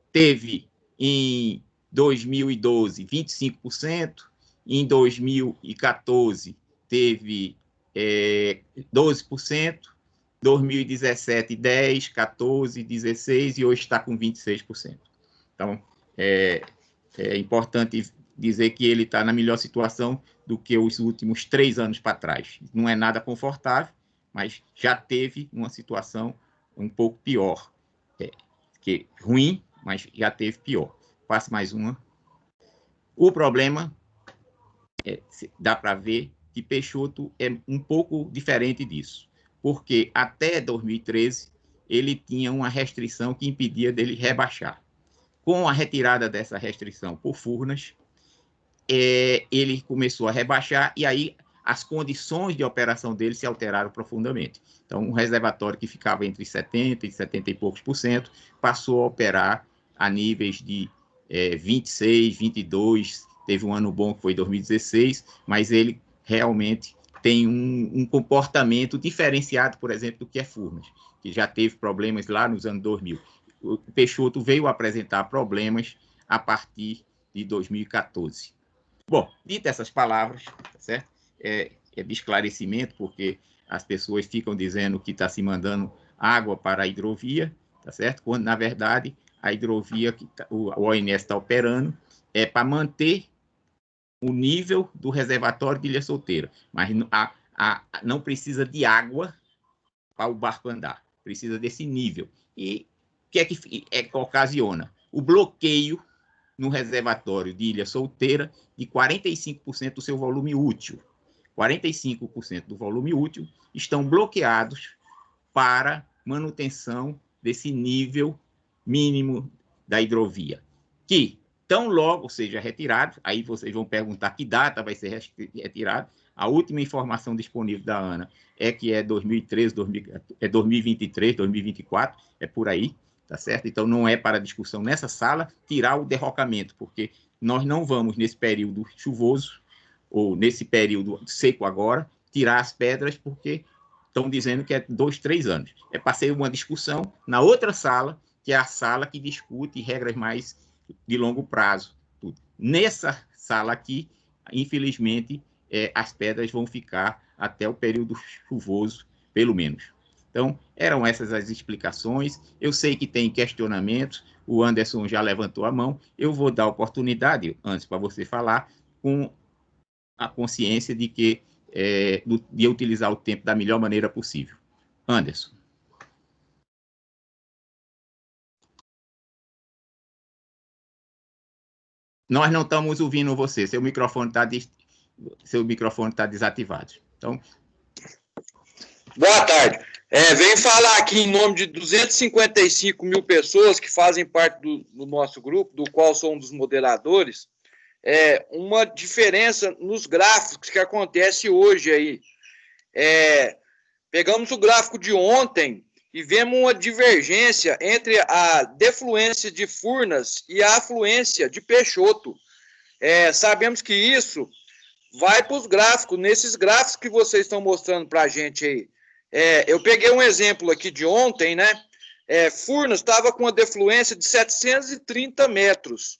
Teve em 2012 25%, em 2014 teve 12%, 2017 10%, 14%, 16% e hoje está com 26%. Então, é importante dizer que ele está na melhor situação do que os últimos 3 anos para trás. Não é nada confortável, mas já teve uma situação um pouco pior. Que ruim, mas já teve pior. Passe mais uma. O problema, dá para ver que Peixoto é um pouco diferente disso, porque até 2013 ele tinha uma restrição que impedia dele rebaixar. Com a retirada dessa restrição por Furnas, ele começou a rebaixar e aí as condições de operação dele se alteraram profundamente. Então, um reservatório que ficava entre 70% e 70 e poucos por cento passou a operar a níveis de 26%, 22%. Teve um ano bom que foi 2016, mas ele realmente tem um comportamento diferenciado, por exemplo, do que é Furnas, que já teve problemas lá nos anos 2000. O Peixoto veio apresentar problemas a partir de 2014. Bom, dito essas palavras, tá certo? De esclarecimento, porque as pessoas ficam dizendo que está se mandando água para a hidrovia, tá certo? Quando, na verdade, a hidrovia que o ONS está operando é para manter o nível do reservatório de Ilha Solteira, mas não precisa de água para o barco andar, precisa desse nível. E o que é que ocasiona? O bloqueio no reservatório de Ilha Solteira de 45% do seu volume útil. 45% do volume útil estão bloqueados para manutenção desse nível mínimo da hidrovia, que tão logo seja retirado, aí vocês vão perguntar que data vai ser retirado, A última informação disponível da ANA é que é 2013, 2023, 2024, é por aí, tá certo? Então, não é para discussão nessa sala tirar o derrocamento, porque nós não vamos, nesse período chuvoso, ou nesse período seco agora, tirar as pedras, porque estão dizendo que é 2, 3 anos. É para ser uma discussão na outra sala, que é a sala que discute regras mais de longo prazo. Tudo. Nessa sala aqui, infelizmente, as pedras vão ficar até o período chuvoso, pelo menos. Então, eram essas as explicações. Eu sei que tem questionamentos, o Anderson já levantou a mão. Eu vou dar oportunidade, antes, para você falar, com a consciência de que de utilizar o tempo da melhor maneira possível. Anderson. Nós não estamos ouvindo você, seu microfone está desativado. Então... Boa tarde. Venho falar aqui em nome de 255 mil pessoas que fazem parte do nosso grupo, do qual sou um dos moderadores, uma diferença nos gráficos que acontece hoje aí. Pegamos o gráfico de ontem e vemos uma divergência entre a defluência de Furnas e a afluência de Peixoto. Sabemos que isso vai para os gráficos, nesses gráficos que vocês estão mostrando para a gente aí. Eu peguei um exemplo aqui de ontem, né? Furnas estava com uma defluência de 730 metros.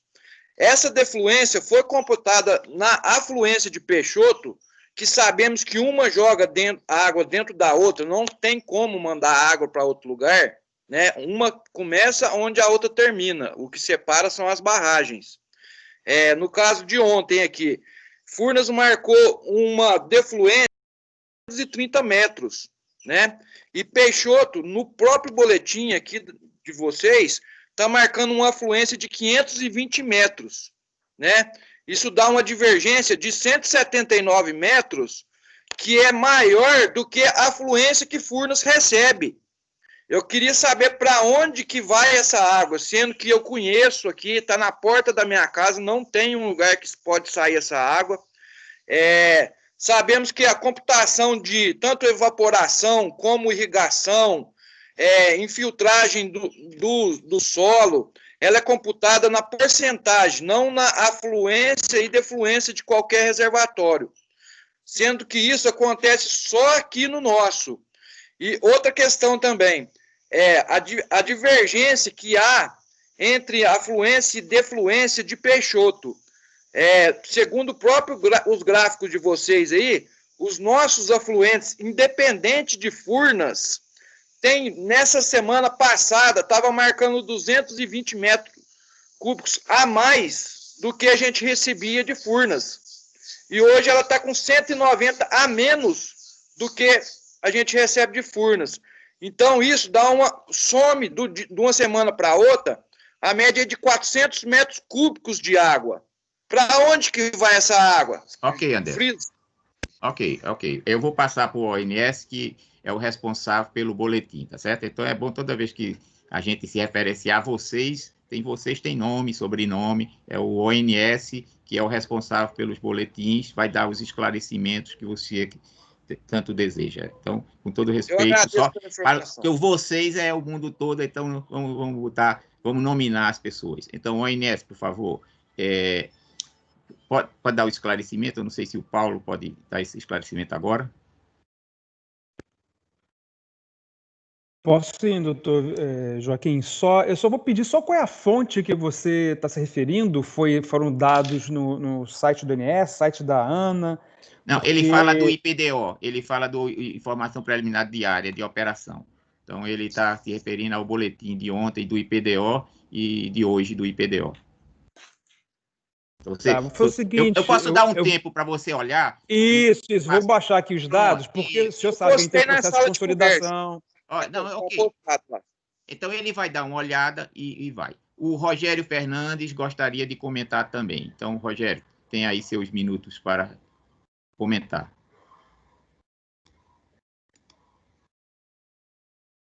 Essa defluência foi computada na afluência de Peixoto, que sabemos que uma joga água dentro da outra, não tem como mandar água para outro lugar, né? Uma começa onde a outra termina, o que separa são as barragens. No caso de ontem aqui, Furnas marcou uma defluência de 30 metros, né? E Peixoto, no próprio boletim aqui de vocês, está marcando uma afluência de 520 metros, né? Isso dá uma divergência de 179 metros, que é maior do que a afluência que Furnas recebe. Eu queria saber para onde que vai essa água, sendo que eu conheço aqui, está na porta da minha casa, não tem um lugar que pode sair essa água. Sabemos que a computação de tanto evaporação como irrigação, infiltragem do solo, ela é computada na porcentagem, não na afluência e defluência de qualquer reservatório, sendo que isso acontece só aqui no nosso. E outra questão também, a divergência que há entre afluência e defluência de Peixoto. Segundo os gráficos de vocês aí, os nossos afluentes, independente de Furnas, nessa semana passada, estava marcando 220 metros cúbicos a mais do que a gente recebia de Furnas. E hoje ela está com 190 a menos do que a gente recebe de Furnas. Então, isso dá some de uma semana para outra, a média é de 400 metros cúbicos de água. Para onde que vai essa água? Ok, André. Ok. Eu vou passar para o ONS, que é o responsável pelo boletim, tá certo? Então, é bom toda vez que a gente se referenciar a vocês têm nome, sobrenome, é o ONS, que é o responsável pelos boletins, vai dar os esclarecimentos que você tanto deseja. Então, com todo respeito, que vocês é o mundo todo, então vamos nominar as pessoas. Então, ONS, por favor, pode dar o esclarecimento? Eu não sei se o Paulo pode dar esse esclarecimento agora. Posso sim, doutor Joaquim. Eu só vou pedir qual é a fonte que você está se referindo. Foram dados no site do INS, site da ANA? Não, porque... ele fala do IPDO, ele fala do Informação Preliminar Diária de Operação. Então, ele está se referindo ao boletim de ontem do IPDO e de hoje do IPDO. Então, foi o seguinte, eu posso dar um tempo para você olhar? Isso. Vou baixar aqui os dados, porque o senhor sabe que tem processo de consolidação. Ok. Então, ele vai dar uma olhada e vai. O Rogério Fernandes gostaria de comentar também. Então, Rogério, tem aí seus minutos para comentar.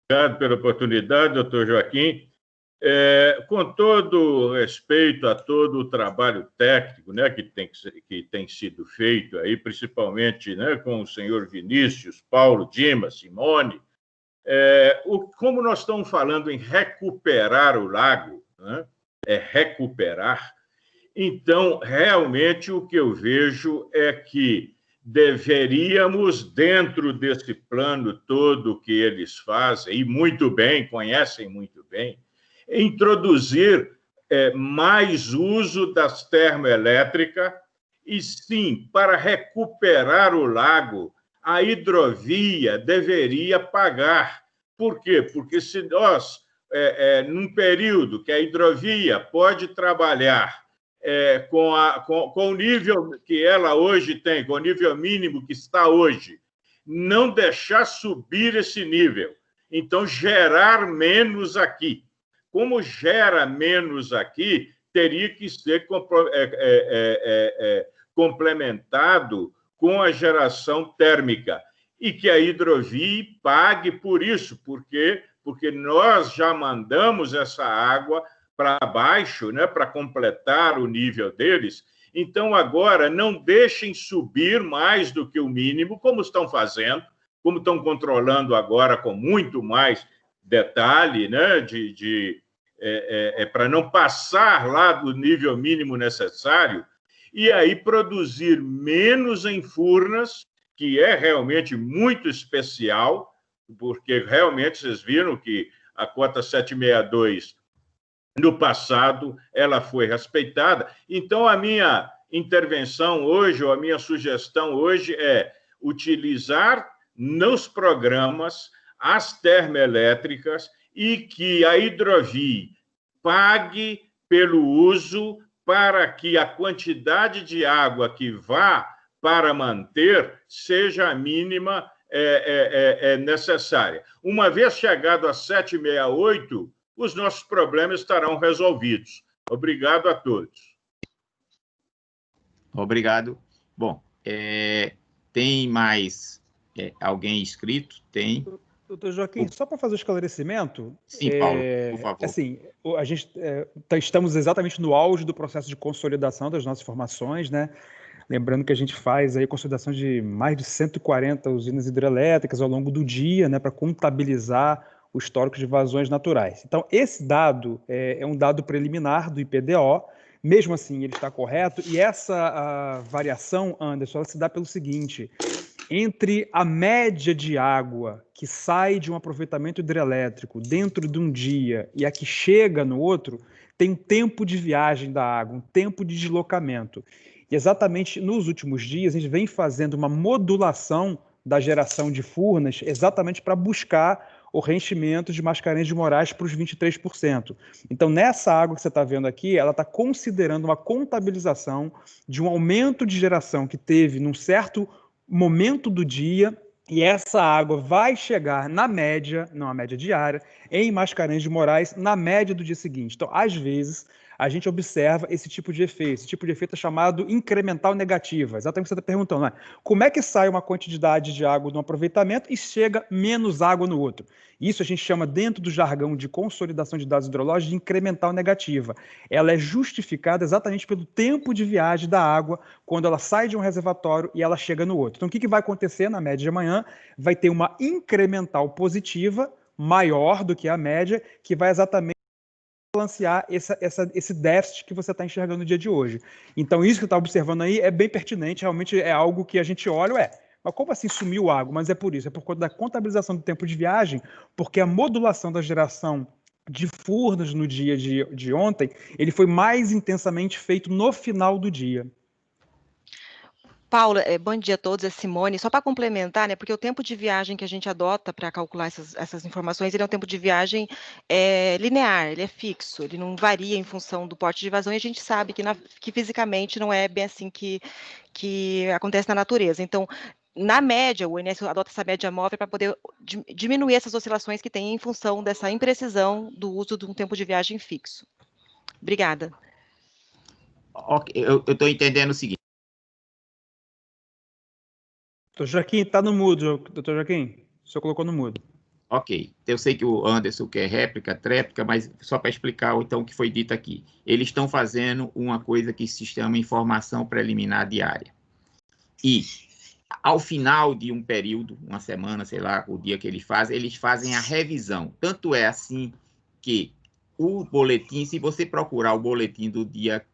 Obrigado pela oportunidade, doutor Joaquim. Com todo respeito a todo o trabalho técnico, né, que tem sido feito aí, principalmente, né, com o senhor Vinícius, Paulo, Dimas, Simone, como nós estamos falando em recuperar o lago, né, recuperar, então, realmente, o que eu vejo é que deveríamos, dentro desse plano todo que eles fazem, e muito bem, conhecem muito bem, introduzir mais uso das termoelétricas e, sim, para recuperar o lago, a hidrovia deveria pagar. Por quê? Porque se nós, num período que a hidrovia pode trabalhar com o nível que ela hoje tem, com o nível mínimo que está hoje, não deixar subir esse nível, então gerar menos aqui. Como gera menos aqui, teria que ser complementado com a geração térmica e que a hidrovia pague por isso, porque nós já mandamos essa água para baixo, né, para completar o nível deles. Então, agora, não deixem subir mais do que o mínimo, como estão fazendo, como estão controlando agora com muito mais detalhe, né, para não passar lá do nível mínimo necessário, e aí produzir menos em Furnas, que é realmente muito especial, porque realmente vocês viram que a cota 762, no passado, ela foi respeitada. Então, a minha intervenção hoje, ou a minha sugestão hoje é utilizar nos programas as termoelétricas e que a hidrovia pague pelo uso para que a quantidade de água que vá para manter seja a mínima necessária. Uma vez chegado a 768, os nossos problemas estarão resolvidos. Obrigado a todos. Obrigado. Bom, tem mais alguém inscrito? Tem. Doutor Joaquim, só para fazer o esclarecimento... Sim, Paulo, por favor. Assim, a gente estamos exatamente no auge do processo de consolidação das nossas formações, né? Lembrando que a gente faz aí consolidação de mais de 140 usinas hidrelétricas ao longo do dia, né, para contabilizar o histórico de vazões naturais. Então, esse dado é um dado preliminar do IPDO, mesmo assim ele está correto, e essa variação, Anderson, ela se dá pelo seguinte: entre a média de água que sai de um aproveitamento hidrelétrico dentro de um dia e a que chega no outro, tem um tempo de viagem da água, um tempo de deslocamento. E exatamente nos últimos dias, a gente vem fazendo uma modulação da geração de Furnas exatamente para buscar o reenchimento de Mascarenhas de Moraes para os 23%. Então, nessa água que você está vendo aqui, ela está considerando uma contabilização de um aumento de geração que teve num certo momento do dia, e essa água vai chegar na média, não a média diária, em Mascarenhas de Moraes, na média do dia seguinte. Então, às vezes, a gente observa esse tipo de efeito. Esse tipo de efeito é chamado incremental negativa. Exatamente o que você está perguntando, né? Como é que sai uma quantidade de água de um aproveitamento e chega menos água no outro? Isso a gente chama, dentro do jargão de consolidação de dados hidrológicos, de incremental negativa. Ela é justificada exatamente pelo tempo de viagem da água quando ela sai de um reservatório e ela chega no outro. Então, o que vai acontecer na média de amanhã? Vai ter uma incremental positiva maior do que a média, que vai exatamente balancear esse déficit que você está enxergando no dia de hoje. Então, isso que eu estava observando aí é bem pertinente, realmente é algo que a gente olha, mas como assim sumiu água? Mas é por isso, é por conta da contabilização do tempo de viagem, porque a modulação da geração de Furnas no dia de ontem, ele foi mais intensamente feito no final do dia. Paula, bom dia a todos, é Simone. Só para complementar, né, porque o tempo de viagem que a gente adota para calcular essas informações, ele é um tempo de viagem linear, ele é fixo, ele não varia em função do porte de vazão, e a gente sabe que fisicamente não é bem assim que acontece na natureza. Então, na média, o INS adota essa média móvel para poder diminuir essas oscilações que tem em função dessa imprecisão do uso de um tempo de viagem fixo. Obrigada. Ok, eu estou entendendo o seguinte. Doutor Joaquim, está no mudo, doutor Joaquim. O senhor colocou no mudo. Ok, eu sei que o Anderson quer réplica, tréplica, mas só para explicar então o que foi dito aqui. Eles estão fazendo uma coisa que se chama informação preliminar diária. E, ao final de um período, uma semana, sei lá, o dia que eles fazem a revisão. Tanto é assim que o boletim, se você procurar o boletim do dia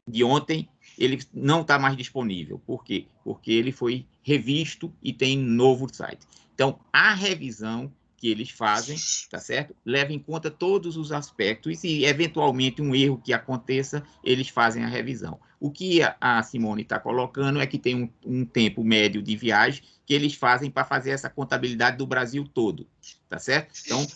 de ontem, ele não está mais disponível. Por quê? Porque ele foi revisto e tem novo site. Então, a revisão que eles fazem, tá certo? Leva em conta todos os aspectos e, eventualmente, um erro que aconteça, eles fazem a revisão. O que a Simone está colocando é que tem um tempo médio de viagem que eles fazem para fazer essa contabilidade do Brasil todo, tá certo? Então,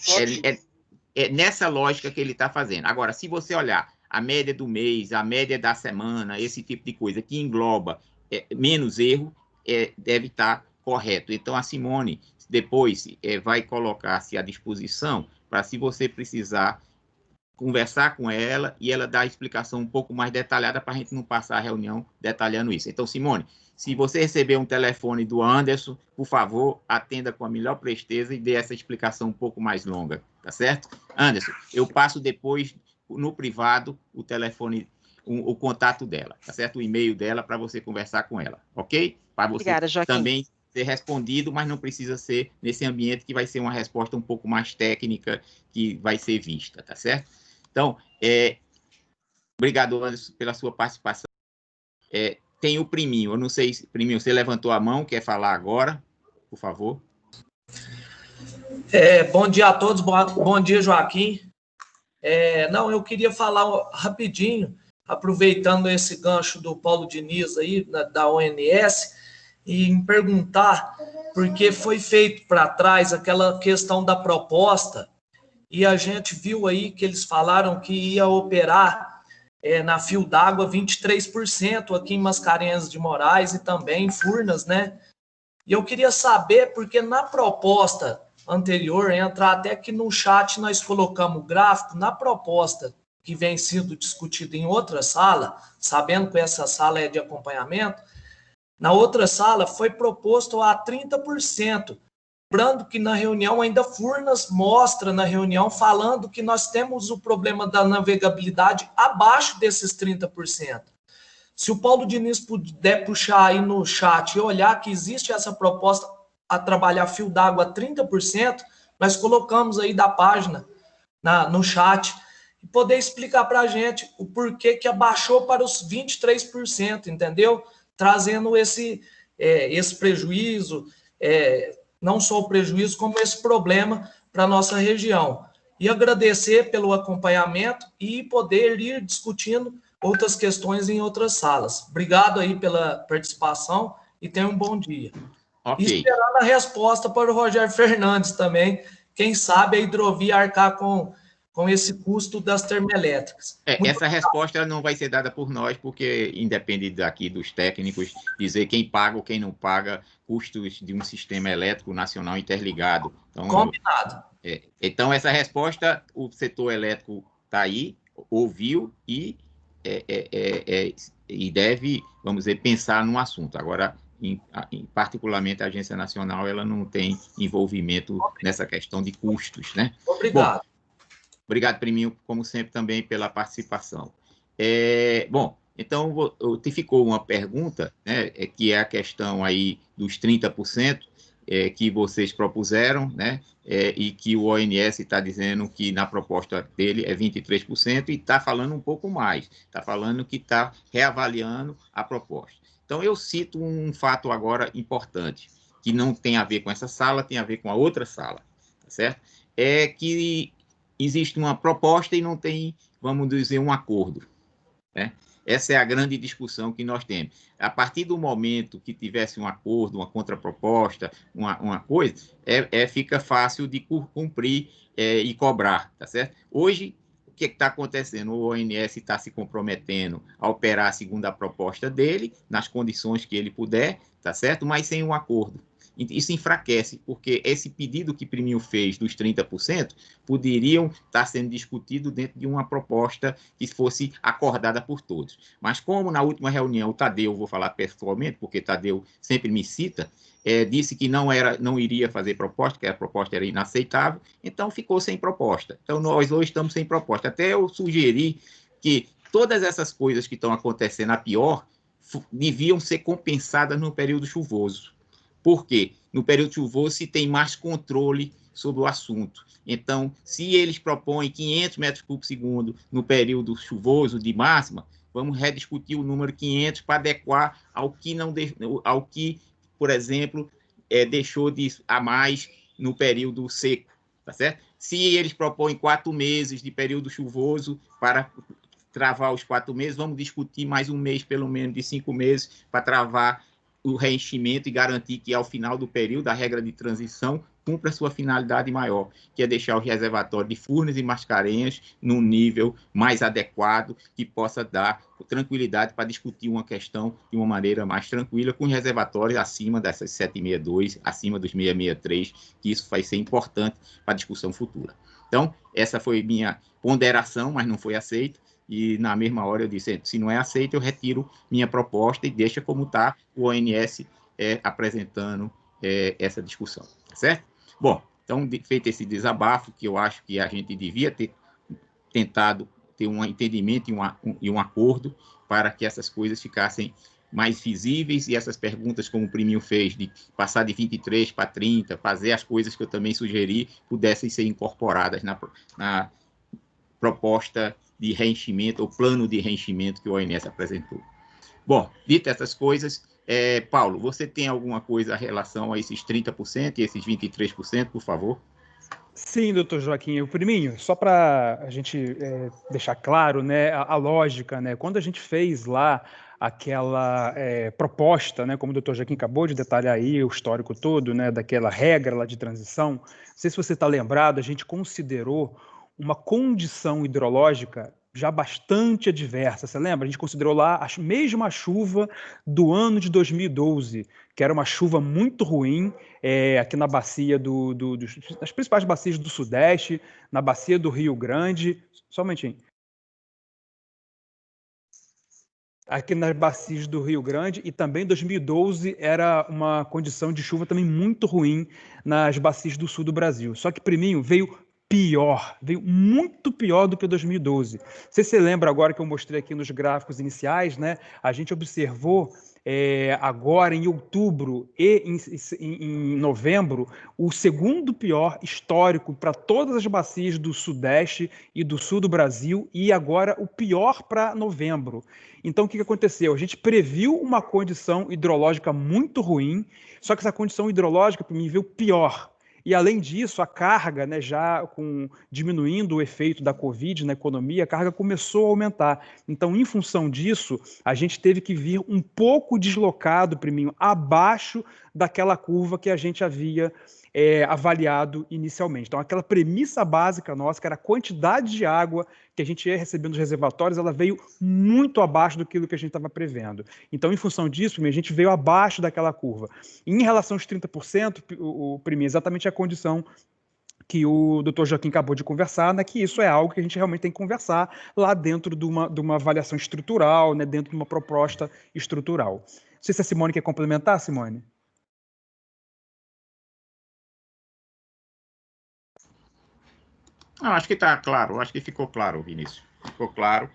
é nessa lógica que ele está fazendo. Agora, se você olhar a média do mês, a média da semana, esse tipo de coisa que engloba menos erro, deve estar correto. Então, a Simone depois vai colocar-se à disposição para, se você precisar, conversar com ela e ela dar a explicação um pouco mais detalhada para a gente não passar a reunião detalhando isso. Então, Simone, se você receber um telefone do Anderson, por favor, atenda com a melhor presteza e dê essa explicação um pouco mais longa, tá certo? Anderson, eu passo depois, no privado, o telefone, o contato dela, tá certo? O e-mail dela para você conversar com ela, ok? Para você Obrigada, Joaquim. também ser respondido, mas não precisa ser nesse ambiente que vai ser uma resposta um pouco mais técnica que vai ser vista, tá certo? Então, obrigado, Anderson, pela sua participação. Tem o Priminho, eu não sei se, Priminho, você levantou a mão, quer falar agora, por favor? Bom dia a todos, bom dia, Joaquim. Não, eu queria falar rapidinho, aproveitando esse gancho do Paulo Diniz aí, da ONS, e me perguntar, porque foi feito para trás aquela questão da proposta, e a gente viu aí que eles falaram que ia operar na Fio d'Água 23% aqui em Mascarenhas de Moraes e também em Furnas, né? E eu queria saber, porque na proposta anterior, entra até que no chat nós colocamos o gráfico, na proposta que vem sendo discutida em outra sala, sabendo que essa sala é de acompanhamento, na outra sala foi proposto a 30%. Lembrando que na reunião ainda Furnas mostra na reunião falando que nós temos o problema da navegabilidade abaixo desses 30%. Se o Paulo Diniz puder puxar aí no chat e olhar que existe essa proposta a trabalhar fio d'água a 30%, nós colocamos aí da página no chat e poder explicar para a gente o porquê que abaixou para os 23%, entendeu? Trazendo esse prejuízo, não só o prejuízo, como esse problema para a nossa região. E agradecer pelo acompanhamento e poder ir discutindo outras questões em outras salas. Obrigado aí pela participação e tenha um bom dia. Okay. E esperando a resposta para o Rogério Fernandes também, quem sabe a hidrovia arcar com esse custo das termoelétricas. Essa resposta não vai ser dada por nós, porque independe daqui dos técnicos dizer quem paga ou quem não paga custos de um sistema elétrico nacional interligado. Então, combinado. Então, essa resposta, o setor elétrico está aí, ouviu e deve, vamos dizer, pensar no assunto. Agora, particularmente, a Agência Nacional, ela não tem envolvimento nessa questão de custos, né? Obrigado. Bom, obrigado, Priminho, como sempre, também pela participação. Bom, então, ficou uma pergunta, né, que é a questão aí dos 30%, que vocês propuseram, né, e que o ONS está dizendo que na proposta dele é 23%, e está falando um pouco mais, está falando que está reavaliando a proposta. Então, eu cito um fato agora importante, que não tem a ver com essa sala, tem a ver com a outra sala, tá certo? É que existe uma proposta e não tem, vamos dizer, um acordo, né? Essa é a grande discussão que nós temos. A partir do momento que tivesse um acordo, uma contraproposta, uma coisa, fica fácil de cumprir e cobrar, tá certo? Hoje, o que está acontecendo? O ONS está se comprometendo a operar segundo a proposta dele, nas condições que ele puder, tá certo? Mas sem um acordo. Isso enfraquece, porque esse pedido que Priminho fez dos 30% poderiam estar sendo discutido dentro de uma proposta que fosse acordada por todos. Mas como na última reunião o Tadeu, vou falar pessoalmente, porque Tadeu sempre me cita, disse que não iria fazer proposta, que a proposta era inaceitável, então ficou sem proposta. Então nós hoje estamos sem proposta. Até eu sugeri que todas essas coisas que estão acontecendo a pior deviam ser compensadas no período chuvoso. Por quê? No período chuvoso se tem mais controle sobre o assunto. Então, se eles propõem 500 metros cúbicos por segundo no período chuvoso de máxima, vamos rediscutir o número 500 para adequar ao que, por exemplo, deixou a mais no período seco, tá certo? Se eles propõem 4 meses de período chuvoso para travar os 4 meses, vamos discutir mais um mês, pelo menos, de 5 meses, para travar o reenchimento e garantir que, ao final do período, a regra de transição cumpra a sua finalidade maior, que é deixar os reservatórios de Furnas e Mascarenhas num nível mais adequado, que possa dar tranquilidade para discutir uma questão de uma maneira mais tranquila, com os reservatórios acima dessas 762, acima dos 663, que isso vai ser importante para a discussão futura. Então, essa foi minha ponderação, mas não foi aceita. E na mesma hora eu disse, se não é aceito, eu retiro minha proposta e deixa como está o ONS apresentando essa discussão, tá certo? Bom, então, feito esse desabafo, que eu acho que a gente devia ter tentado ter um entendimento e um acordo para que essas coisas ficassem mais visíveis e essas perguntas, como o Priminho fez, de passar de 23 para 30, fazer as coisas que eu também sugeri, pudessem ser incorporadas na proposta de reenchimento, ou plano de reenchimento que o ONS apresentou. Bom, dito essas coisas, Paulo, você tem alguma coisa em relação a esses 30% e esses 23%, por favor? Sim, doutor Joaquim. O Priminho, só para a gente deixar claro, né, a lógica, né, quando a gente fez lá aquela proposta, né, como o doutor Joaquim acabou de detalhar aí, o histórico todo, né, daquela regra lá de transição, não sei se você está lembrado, a gente considerou uma condição hidrológica já bastante adversa. Você lembra? A gente considerou lá a mesma chuva do ano de 2012, que era uma chuva muito ruim, aqui na bacia das principais bacias do Sudeste, na bacia do Rio Grande. Só um momentinho. Aqui nas bacias do Rio Grande, e também em 2012 era uma condição de chuva também muito ruim nas bacias do sul do Brasil. Só que Priminho veio muito pior do que 2012. Você lembra agora que eu mostrei aqui nos gráficos iniciais, né? A gente observou agora em outubro e em novembro o segundo pior histórico para todas as bacias do Sudeste e do Sul do Brasil, e agora o pior para novembro. Então, o que aconteceu? A gente previu uma condição hidrológica muito ruim, só que essa condição hidrológica, para mim, veio pior. E, além disso, a carga, né, já diminuindo o efeito da Covid na economia, a carga começou a aumentar. Então, em função disso, a gente teve que vir um pouco deslocado, Priminho, abaixo daquela curva que a gente havia avaliado inicialmente. Então, aquela premissa básica nossa, que era a quantidade de água que a gente ia receber nos reservatórios, ela veio muito abaixo do que a gente estava prevendo. Então, em função disso, a gente veio abaixo daquela curva. E, em relação aos 30%, Priminho, exatamente a condição que o doutor Joaquim acabou de conversar, né, que isso é algo que a gente realmente tem que conversar lá dentro de uma avaliação estrutural, né, dentro de uma proposta estrutural. Não sei se a Simone quer complementar, Simone. Não, acho que está claro, acho que ficou claro, Vinícius. Ficou claro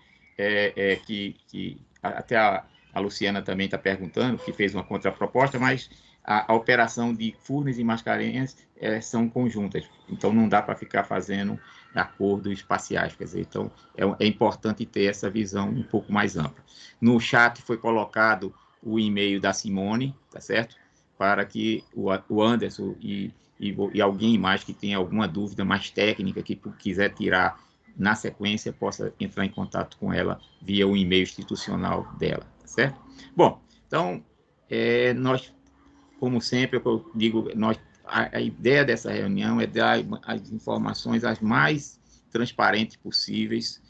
que até a Luciana também está perguntando, que fez uma contraproposta, mas a operação de Furnas e Mascarenhas são conjuntas, então não dá para ficar fazendo acordos espaciais, quer dizer, então é importante ter essa visão um pouco mais ampla. No chat foi colocado o e-mail da Simone, tá certo? Para que o Anderson e alguém mais que tenha alguma dúvida mais técnica, que quiser tirar na sequência, possa entrar em contato com ela via o e-mail institucional dela, tá certo? Bom, então, nós, como sempre, eu digo, a ideia dessa reunião é dar as informações as mais transparentes possíveis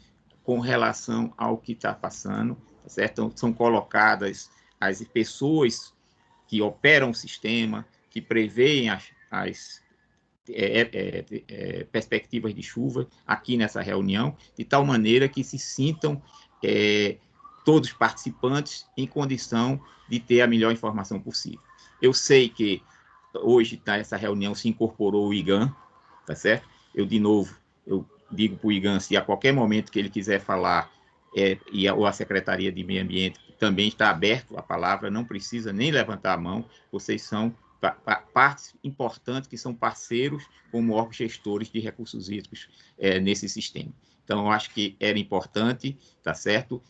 com relação ao que está passando, tá certo? Então, são colocadas as pessoas que operam o sistema, que prevêem as perspectivas de chuva aqui nessa reunião, de tal maneira que se sintam todos participantes em condição de ter a melhor informação possível. Eu sei que hoje, nessa reunião, se incorporou o IGAM, tá certo? Eu digo para o IGAM, se a qualquer momento que ele quiser falar, ou a Secretaria de Meio Ambiente também está aberto à palavra, não precisa nem levantar a mão, vocês são partes importantes que são parceiros como órgãos gestores de recursos hídricos nesse sistema. Então, eu acho que era importante, tá certo?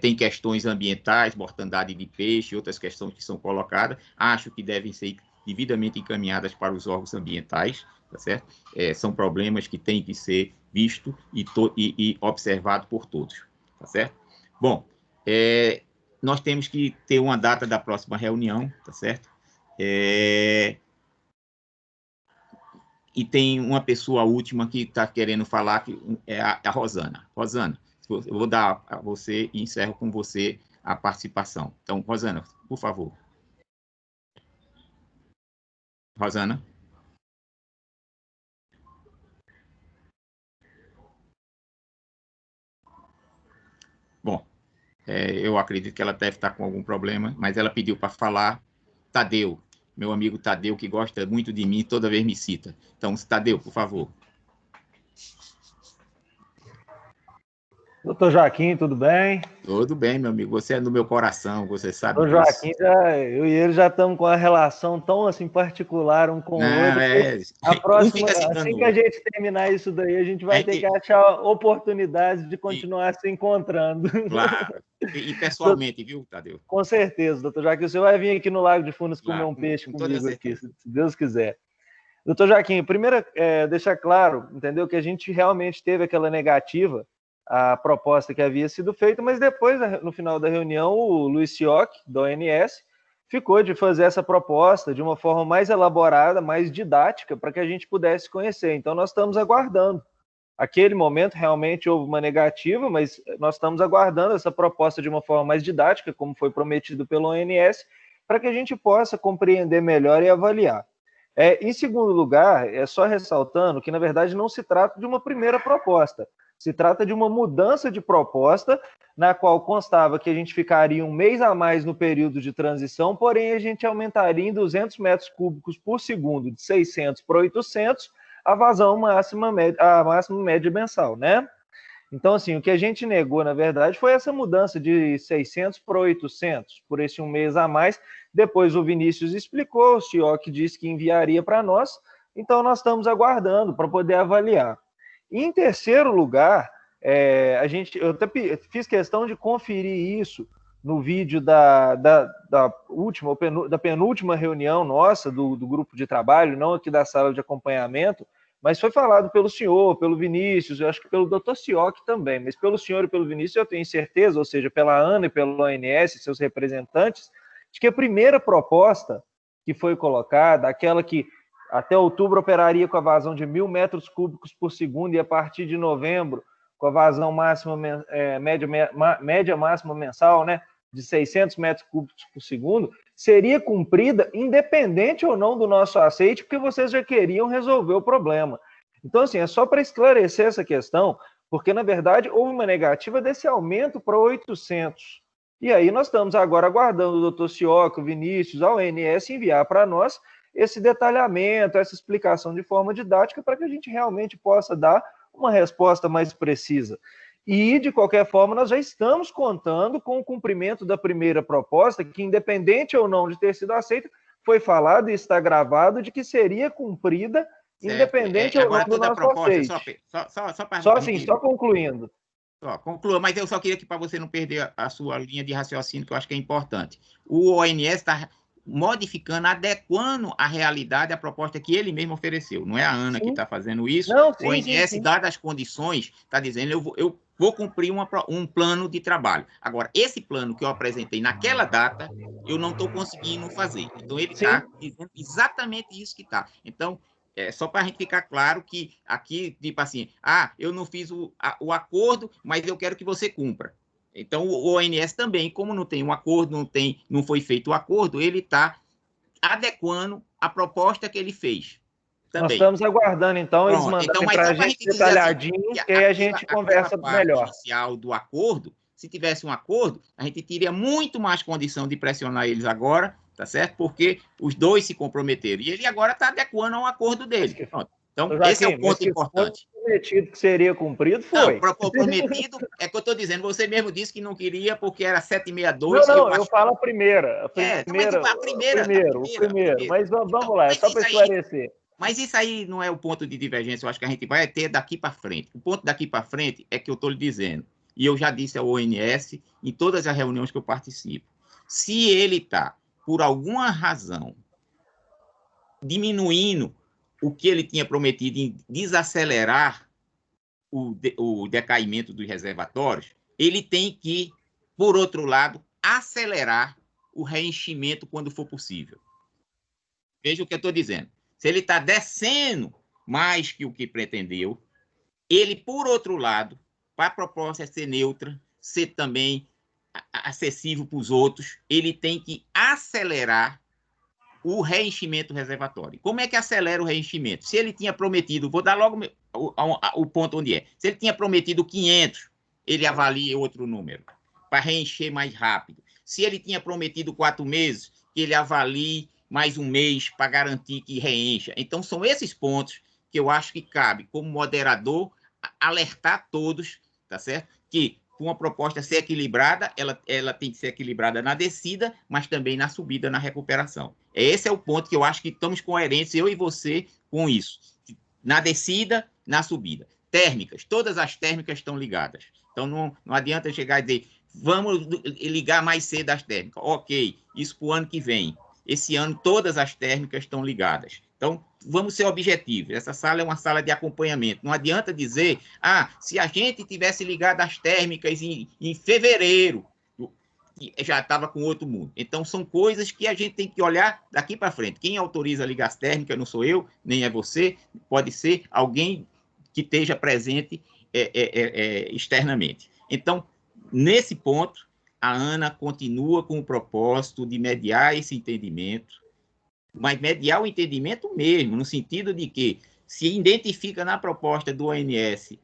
Tem questões ambientais, mortandade de peixe, outras questões que são colocadas, acho que devem ser devidamente encaminhadas para os órgãos ambientais, tá certo? São problemas que têm que ser vistos e observados por todos, tá certo? Bom, nós temos que ter uma data da próxima reunião, tá certo? E tem uma pessoa última que está querendo falar, que é a Rosana. Rosana, eu vou dar a você e encerro com você a participação. Então, Rosana, por favor. Rosana. Bom, eu acredito que ela deve estar com algum problema, mas ela pediu para falar. Tadeu, meu amigo Tadeu, que gosta muito de mim, toda vez me cita. Então, Tadeu, por favor. Doutor Joaquim, tudo bem? Tudo bem, meu amigo. Você é do meu coração, você sabe disso. Doutor Joaquim, eu e ele já estamos com uma relação tão assim particular um com o outro. A próxima, assim que a gente terminar isso daí, a gente vai ter que achar oportunidades de continuar se encontrando. Claro. E pessoalmente, viu, Tadeu? Com certeza, doutor Joaquim. O senhor vai vir aqui no Lago de Furnas comer um peixe comigo aqui, se Deus quiser. Doutor Joaquim, primeiro, deixar claro, entendeu, que a gente realmente teve aquela negativa a proposta que havia sido feita, mas depois, no final da reunião, o Luiz Sioc, da ONS, ficou de fazer essa proposta de uma forma mais elaborada, mais didática, para que a gente pudesse conhecer. Então, nós estamos aguardando. Aquele momento, realmente, houve uma negativa, mas nós estamos aguardando essa proposta de uma forma mais didática, como foi prometido pelo ONS, para que a gente possa compreender melhor e avaliar. Em segundo lugar, só ressaltando que, na verdade, não se trata de uma primeira proposta. Se trata de uma mudança de proposta, na qual constava que a gente ficaria um mês a mais no período de transição, porém a gente aumentaria em 200 metros cúbicos por segundo, de 600 para 800, a vazão máxima média mensal, né? Então, assim, o que a gente negou, na verdade, foi essa mudança de 600 para 800, por esse um mês a mais. Depois o Vinícius explicou, o Sioc disse que enviaria para nós, então nós estamos aguardando para poder avaliar. Em terceiro lugar, eu até fiz questão de conferir isso no vídeo da penúltima reunião nossa do grupo de trabalho, não aqui da sala de acompanhamento, mas foi falado pelo senhor, pelo Vinícius, eu acho que pelo doutor Sioc também, mas pelo senhor e pelo Vinícius eu tenho certeza, ou seja, pela ANA e pelo ONS, seus representantes, de que a primeira proposta que foi colocada, aquela que até outubro operaria com a vazão de 1.000 metros cúbicos por segundo e a partir de novembro com a vazão máxima, média máxima mensal, né, de 600 metros cúbicos por segundo, seria cumprida independente ou não do nosso aceite, porque vocês já queriam resolver o problema. Então, assim, é só para esclarecer essa questão, porque, na verdade, houve uma negativa desse aumento para 800. E aí nós estamos agora aguardando o doutor Sioc, o Vinícius, a ONS enviar para nós esse detalhamento, essa explicação de forma didática para que a gente realmente possa dar uma resposta mais precisa. E, de qualquer forma, nós já estamos contando com o cumprimento da primeira proposta, que, independente ou não de ter sido aceita, foi falado e está gravado de que seria cumprida, certo, independente ou não do nosso aceite. Só concluindo. Conclua, mas eu só queria que, para você não perder a sua linha de raciocínio, que eu acho que é importante. O ONS está modificando, adequando a realidade à proposta que ele mesmo ofereceu. Não é a ANA que está fazendo isso. Não, sim, o ONS, dadas as condições, está dizendo, eu vou cumprir um plano de trabalho. Agora, esse plano que eu apresentei naquela data, eu não estou conseguindo fazer. Então, ele está dizendo exatamente isso que está. Então, só para a gente ficar claro que aqui, tipo assim, eu não fiz o acordo, mas eu quero que você cumpra. Então, o ONS também, como não tem um acordo, não foi feito o acordo, ele está adequando a proposta que ele fez. Nós estamos aguardando, então, eles mandarem para a gente detalhadinho, assim, que aí a gente conversa melhor. Inicial do acordo, se tivesse um acordo, a gente teria muito mais condição de pressionar eles agora, tá certo? Porque os dois se comprometeram. E ele agora está adequando ao acordo dele. Pronto. Então, esse é o ponto importante. Prometido que seria cumprido, foi. Não, prometido é que eu estou dizendo. Você mesmo disse que não queria porque era 762. Não, eu falo a primeira. A primeira. Mas vamos lá, é só para esclarecer. Mas isso aí não é o ponto de divergência, eu acho que a gente vai ter daqui para frente. O ponto daqui para frente é que eu estou lhe dizendo, e eu já disse ao ONS em todas as reuniões que eu participo, se ele está, por alguma razão, diminuindo o que ele tinha prometido em desacelerar o decaimento dos reservatórios, ele tem que, por outro lado, acelerar o reenchimento quando for possível. Veja o que eu estou dizendo. Se ele está descendo mais que o que pretendeu, ele, por outro lado, para a proposta ser neutra, ser também acessível para os outros, ele tem que acelerar o reenchimento reservatório. Como é que acelera o reenchimento? Se ele tinha prometido, vou dar logo o ponto onde é. Se ele tinha prometido 500, ele avalia outro número, para reencher mais rápido. Se ele tinha prometido 4 meses, que ele avalie mais um mês para garantir que reencha. Então, são esses pontos que eu acho que cabe, como moderador, alertar todos, tá certo? Que com uma proposta ser equilibrada, ela tem que ser equilibrada na descida, mas também na subida, na recuperação. Esse é o ponto que eu acho que estamos coerentes, eu e você, com isso. Na descida, na subida. Térmicas, todas as térmicas estão ligadas. Então, não adianta chegar e dizer, vamos ligar mais cedo as térmicas. Ok, isso para o ano que vem. Esse ano, todas as térmicas estão ligadas. Então, vamos ser objetivos. Essa sala é uma sala de acompanhamento. Não adianta dizer, se a gente tivesse ligado as térmicas em fevereiro, já estava com outro mundo. Então, são coisas que a gente tem que olhar daqui para frente. Quem autoriza ligar as térmicas não sou eu, nem é você, pode ser alguém que esteja presente externamente. Então, nesse ponto, a ANA continua com o propósito de mediar esse entendimento, mas mediar o entendimento mesmo, no sentido de que se identifica na proposta do ONS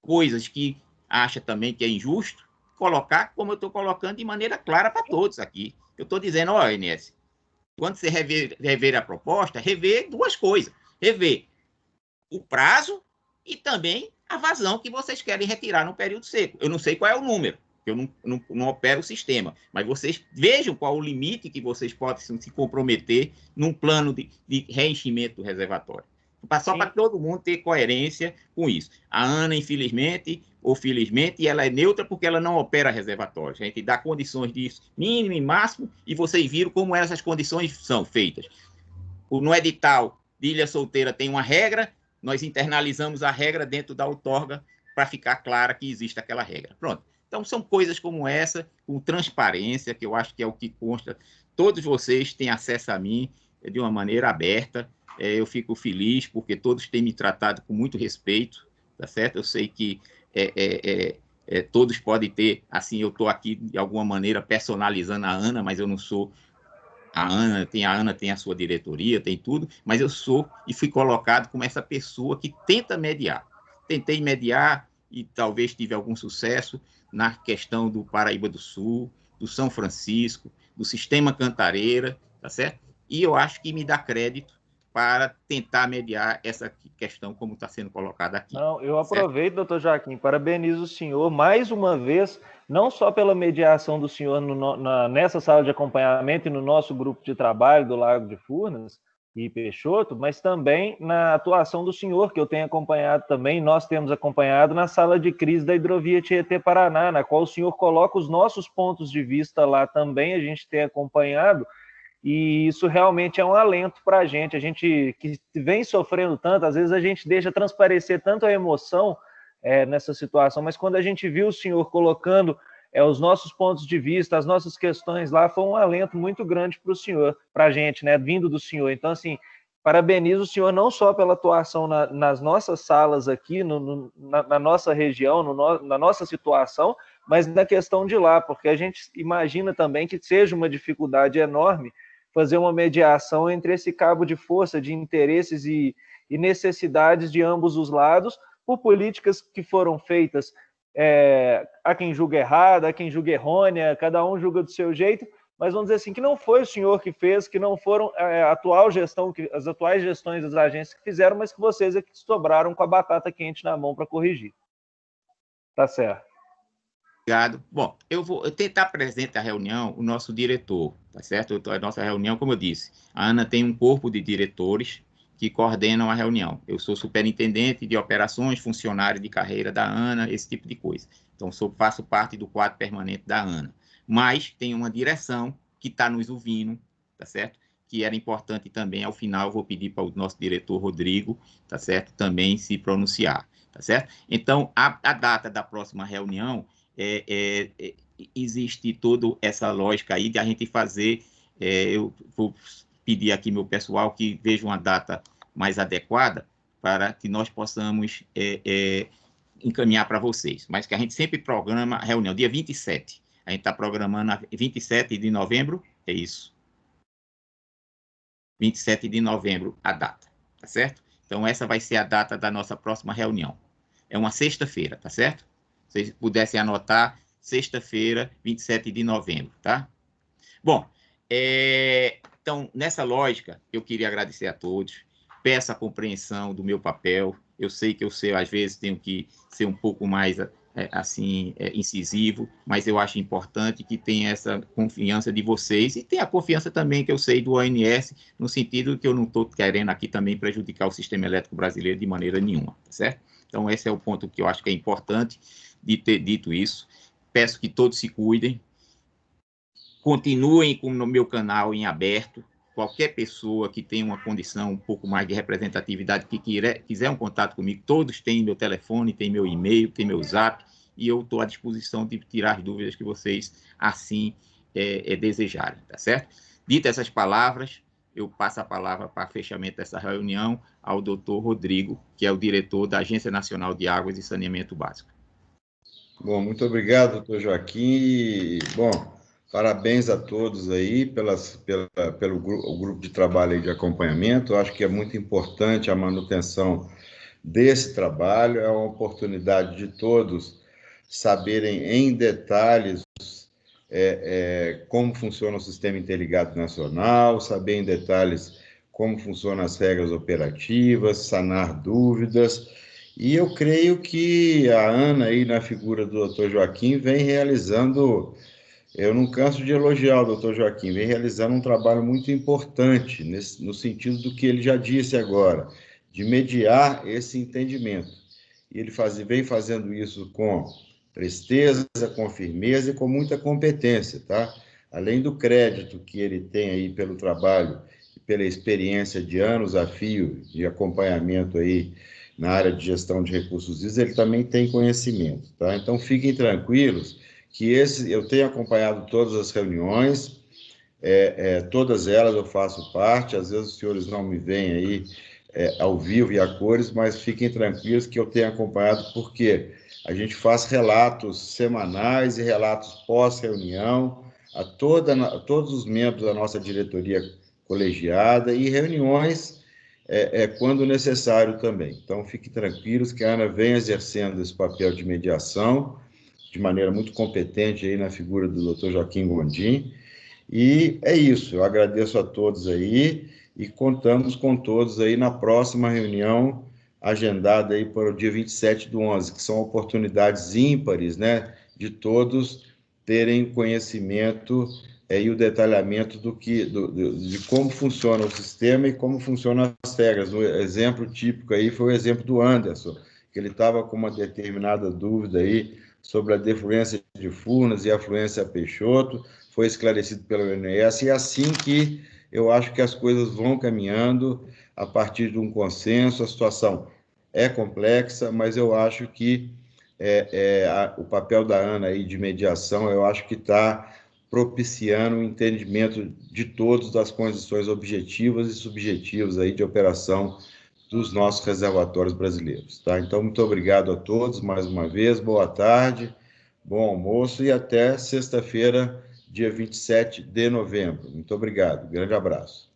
coisas que acha também que é injusto, colocar como eu estou colocando de maneira clara para todos aqui. Eu estou dizendo, ONS, quando você rever a proposta, rever 2 coisas. Rever o prazo e também a vazão que vocês querem retirar no período seco. Eu não sei qual é o número, eu não opero o sistema, mas vocês vejam qual o limite que vocês podem se comprometer num plano de reenchimento do reservatório. Só para todo mundo ter coerência com isso. A ANA, infelizmente, ou felizmente, ela é neutra porque ela não opera reservatórios. A gente dá condições disso, mínimo e máximo, e vocês viram como essas condições são feitas. No edital de Ilha Solteira tem uma regra, nós internalizamos a regra dentro da outorga para ficar clara que existe aquela regra. Pronto. Então, são coisas como essa, com transparência, que eu acho que é o que consta. Todos vocês têm acesso a mim de uma maneira aberta. Eu fico feliz, porque todos têm me tratado com muito respeito, tá certo? Eu sei que todos podem ter, assim, eu estou aqui, de alguma maneira, personalizando a ANA, mas eu não sou a ANA tem a sua diretoria, tem tudo, mas eu sou e fui colocado como essa pessoa que tenta mediar. Tentei mediar e talvez tive algum sucesso na questão do Paraíba do Sul, do São Francisco, do Sistema Cantareira, tá certo? E eu acho que me dá crédito para tentar mediar essa questão como está sendo colocada aqui. Não, eu aproveito, doutor Joaquim, parabenizo o senhor mais uma vez, não só pela mediação do senhor nessa sala de acompanhamento e no nosso grupo de trabalho do Lago de Furnas e Peixoto, mas também na atuação do senhor, que eu tenho acompanhado também, nós temos acompanhado na sala de crise da hidrovia Tietê-Paraná, na qual o senhor coloca os nossos pontos de vista lá também, a gente tem acompanhado, e isso realmente é um alento para a gente que vem sofrendo tanto, às vezes a gente deixa transparecer tanto a emoção nessa situação, mas quando a gente viu o senhor colocando os nossos pontos de vista, as nossas questões lá, foi um alento muito grande para o senhor, para a gente, né, vindo do senhor. Então, assim, parabenizo o senhor não só pela atuação nas nossas salas aqui, na nossa região, na nossa situação, mas na questão de lá, porque a gente imagina também que seja uma dificuldade enorme fazer uma mediação entre esse cabo de força de interesses e necessidades de ambos os lados, por políticas que foram feitas, há quem julga errada, há quem julga errônea, cada um julga do seu jeito, mas vamos dizer assim, que não foi o senhor que fez, que não foram as atuais gestões das agências que fizeram, mas que vocês é que sobraram com a batata quente na mão para corrigir. Tá certo. Obrigado. Bom, eu vou tentar presente à reunião o nosso diretor, tá certo? A nossa reunião, como eu disse, a Ana tem um corpo de diretores que coordenam a reunião. Eu sou superintendente de operações, funcionário de carreira da Ana, esse tipo de coisa. Então, faço parte do quadro permanente da Ana. Mas tem uma direção que está nos ouvindo, tá certo? Que era importante também, ao final, eu vou pedir para o nosso diretor Rodrigo, tá certo? Também se pronunciar, tá certo? Então, a data da próxima reunião, existe toda essa lógica aí de a gente fazer, eu vou pedir aqui meu pessoal que veja uma data mais adequada para que nós possamos encaminhar para vocês, mas que a gente sempre programa a reunião, dia 27, a gente está programando a 27 de novembro, é isso, 27 de novembro a data, tá certo? Então essa vai ser a data da nossa próxima reunião, é uma sexta-feira, tá certo? Se vocês pudessem anotar, sexta-feira, 27 de novembro, tá? Bom, então, nessa lógica, eu queria agradecer a todos, peço a compreensão do meu papel, eu sei que às vezes, tenho que ser um pouco mais, incisivo, mas eu acho importante que tenha essa confiança de vocês e tenha a confiança também que eu sei do ONS, no sentido que eu não estou querendo aqui também prejudicar o sistema elétrico brasileiro de maneira nenhuma, tá certo? Então, esse é o ponto que eu acho que é importante de ter dito isso. Peço que todos se cuidem, continuem com o meu canal em aberto, qualquer pessoa que tenha uma condição um pouco mais de representatividade, que quiser um contato comigo, todos têm meu telefone, têm meu e-mail, têm meu zap, e eu estou à disposição de tirar as dúvidas que vocês assim desejarem, tá certo? Dito essas palavras, eu passo a palavra para fechamento dessa reunião ao doutor Rodrigo, que é o diretor da Agência Nacional de Águas e Saneamento Básico. Bom, muito obrigado, doutor Joaquim. Bom, parabéns a todos aí pelo grupo de trabalho aí de acompanhamento. Eu acho que é muito importante a manutenção desse trabalho, é uma oportunidade de todos saberem em detalhes como funciona o Sistema Interligado Nacional, saber em detalhes como funcionam as regras operativas, sanar dúvidas. E eu creio que a Ana, aí na figura do Dr. Joaquim, vem realizando, eu não canso de elogiar o Dr. Joaquim, vem realizando um trabalho muito importante, no sentido do que ele já disse agora, de mediar esse entendimento. E ele vem fazendo isso com presteza, com firmeza e com muita competência, tá? Além do crédito que ele tem aí pelo trabalho e pela experiência de anos a fio de acompanhamento aí na área de gestão de recursos hídricos, ele também tem conhecimento, tá? Então, fiquem tranquilos que eu tenho acompanhado todas as reuniões, todas elas eu faço parte, às vezes os senhores não me veem aí ao vivo e a cores, mas fiquem tranquilos que eu tenho acompanhado, porque a gente faz relatos semanais e relatos pós-reunião a todos os membros da nossa diretoria colegiada e reuniões quando necessário também. Então, fiquem tranquilos que a Ana vem exercendo esse papel de mediação de maneira muito competente aí na figura do Dr. Joaquim Gondim. E é isso, eu agradeço a todos aí e contamos com todos aí na próxima reunião agendada aí para o dia 27/11, que são oportunidades ímpares, né, de todos terem conhecimento e o detalhamento de como funciona o sistema e como funcionam as regras. O exemplo típico aí foi o exemplo do Anderson, que ele estava com uma determinada dúvida aí sobre a defluência de Furnas e a afluência a Peixoto, foi esclarecido pelo ONS, e é assim que eu acho que as coisas vão caminhando a partir de um consenso. A situação é complexa, mas eu acho que o papel da Ana aí de mediação, eu acho que está propiciando o entendimento de todos das condições objetivas e subjetivas aí de operação dos nossos reservatórios brasileiros, tá? Então, muito obrigado a todos mais uma vez, boa tarde, bom almoço e até sexta-feira, dia 27 de novembro. Muito obrigado. Grande abraço.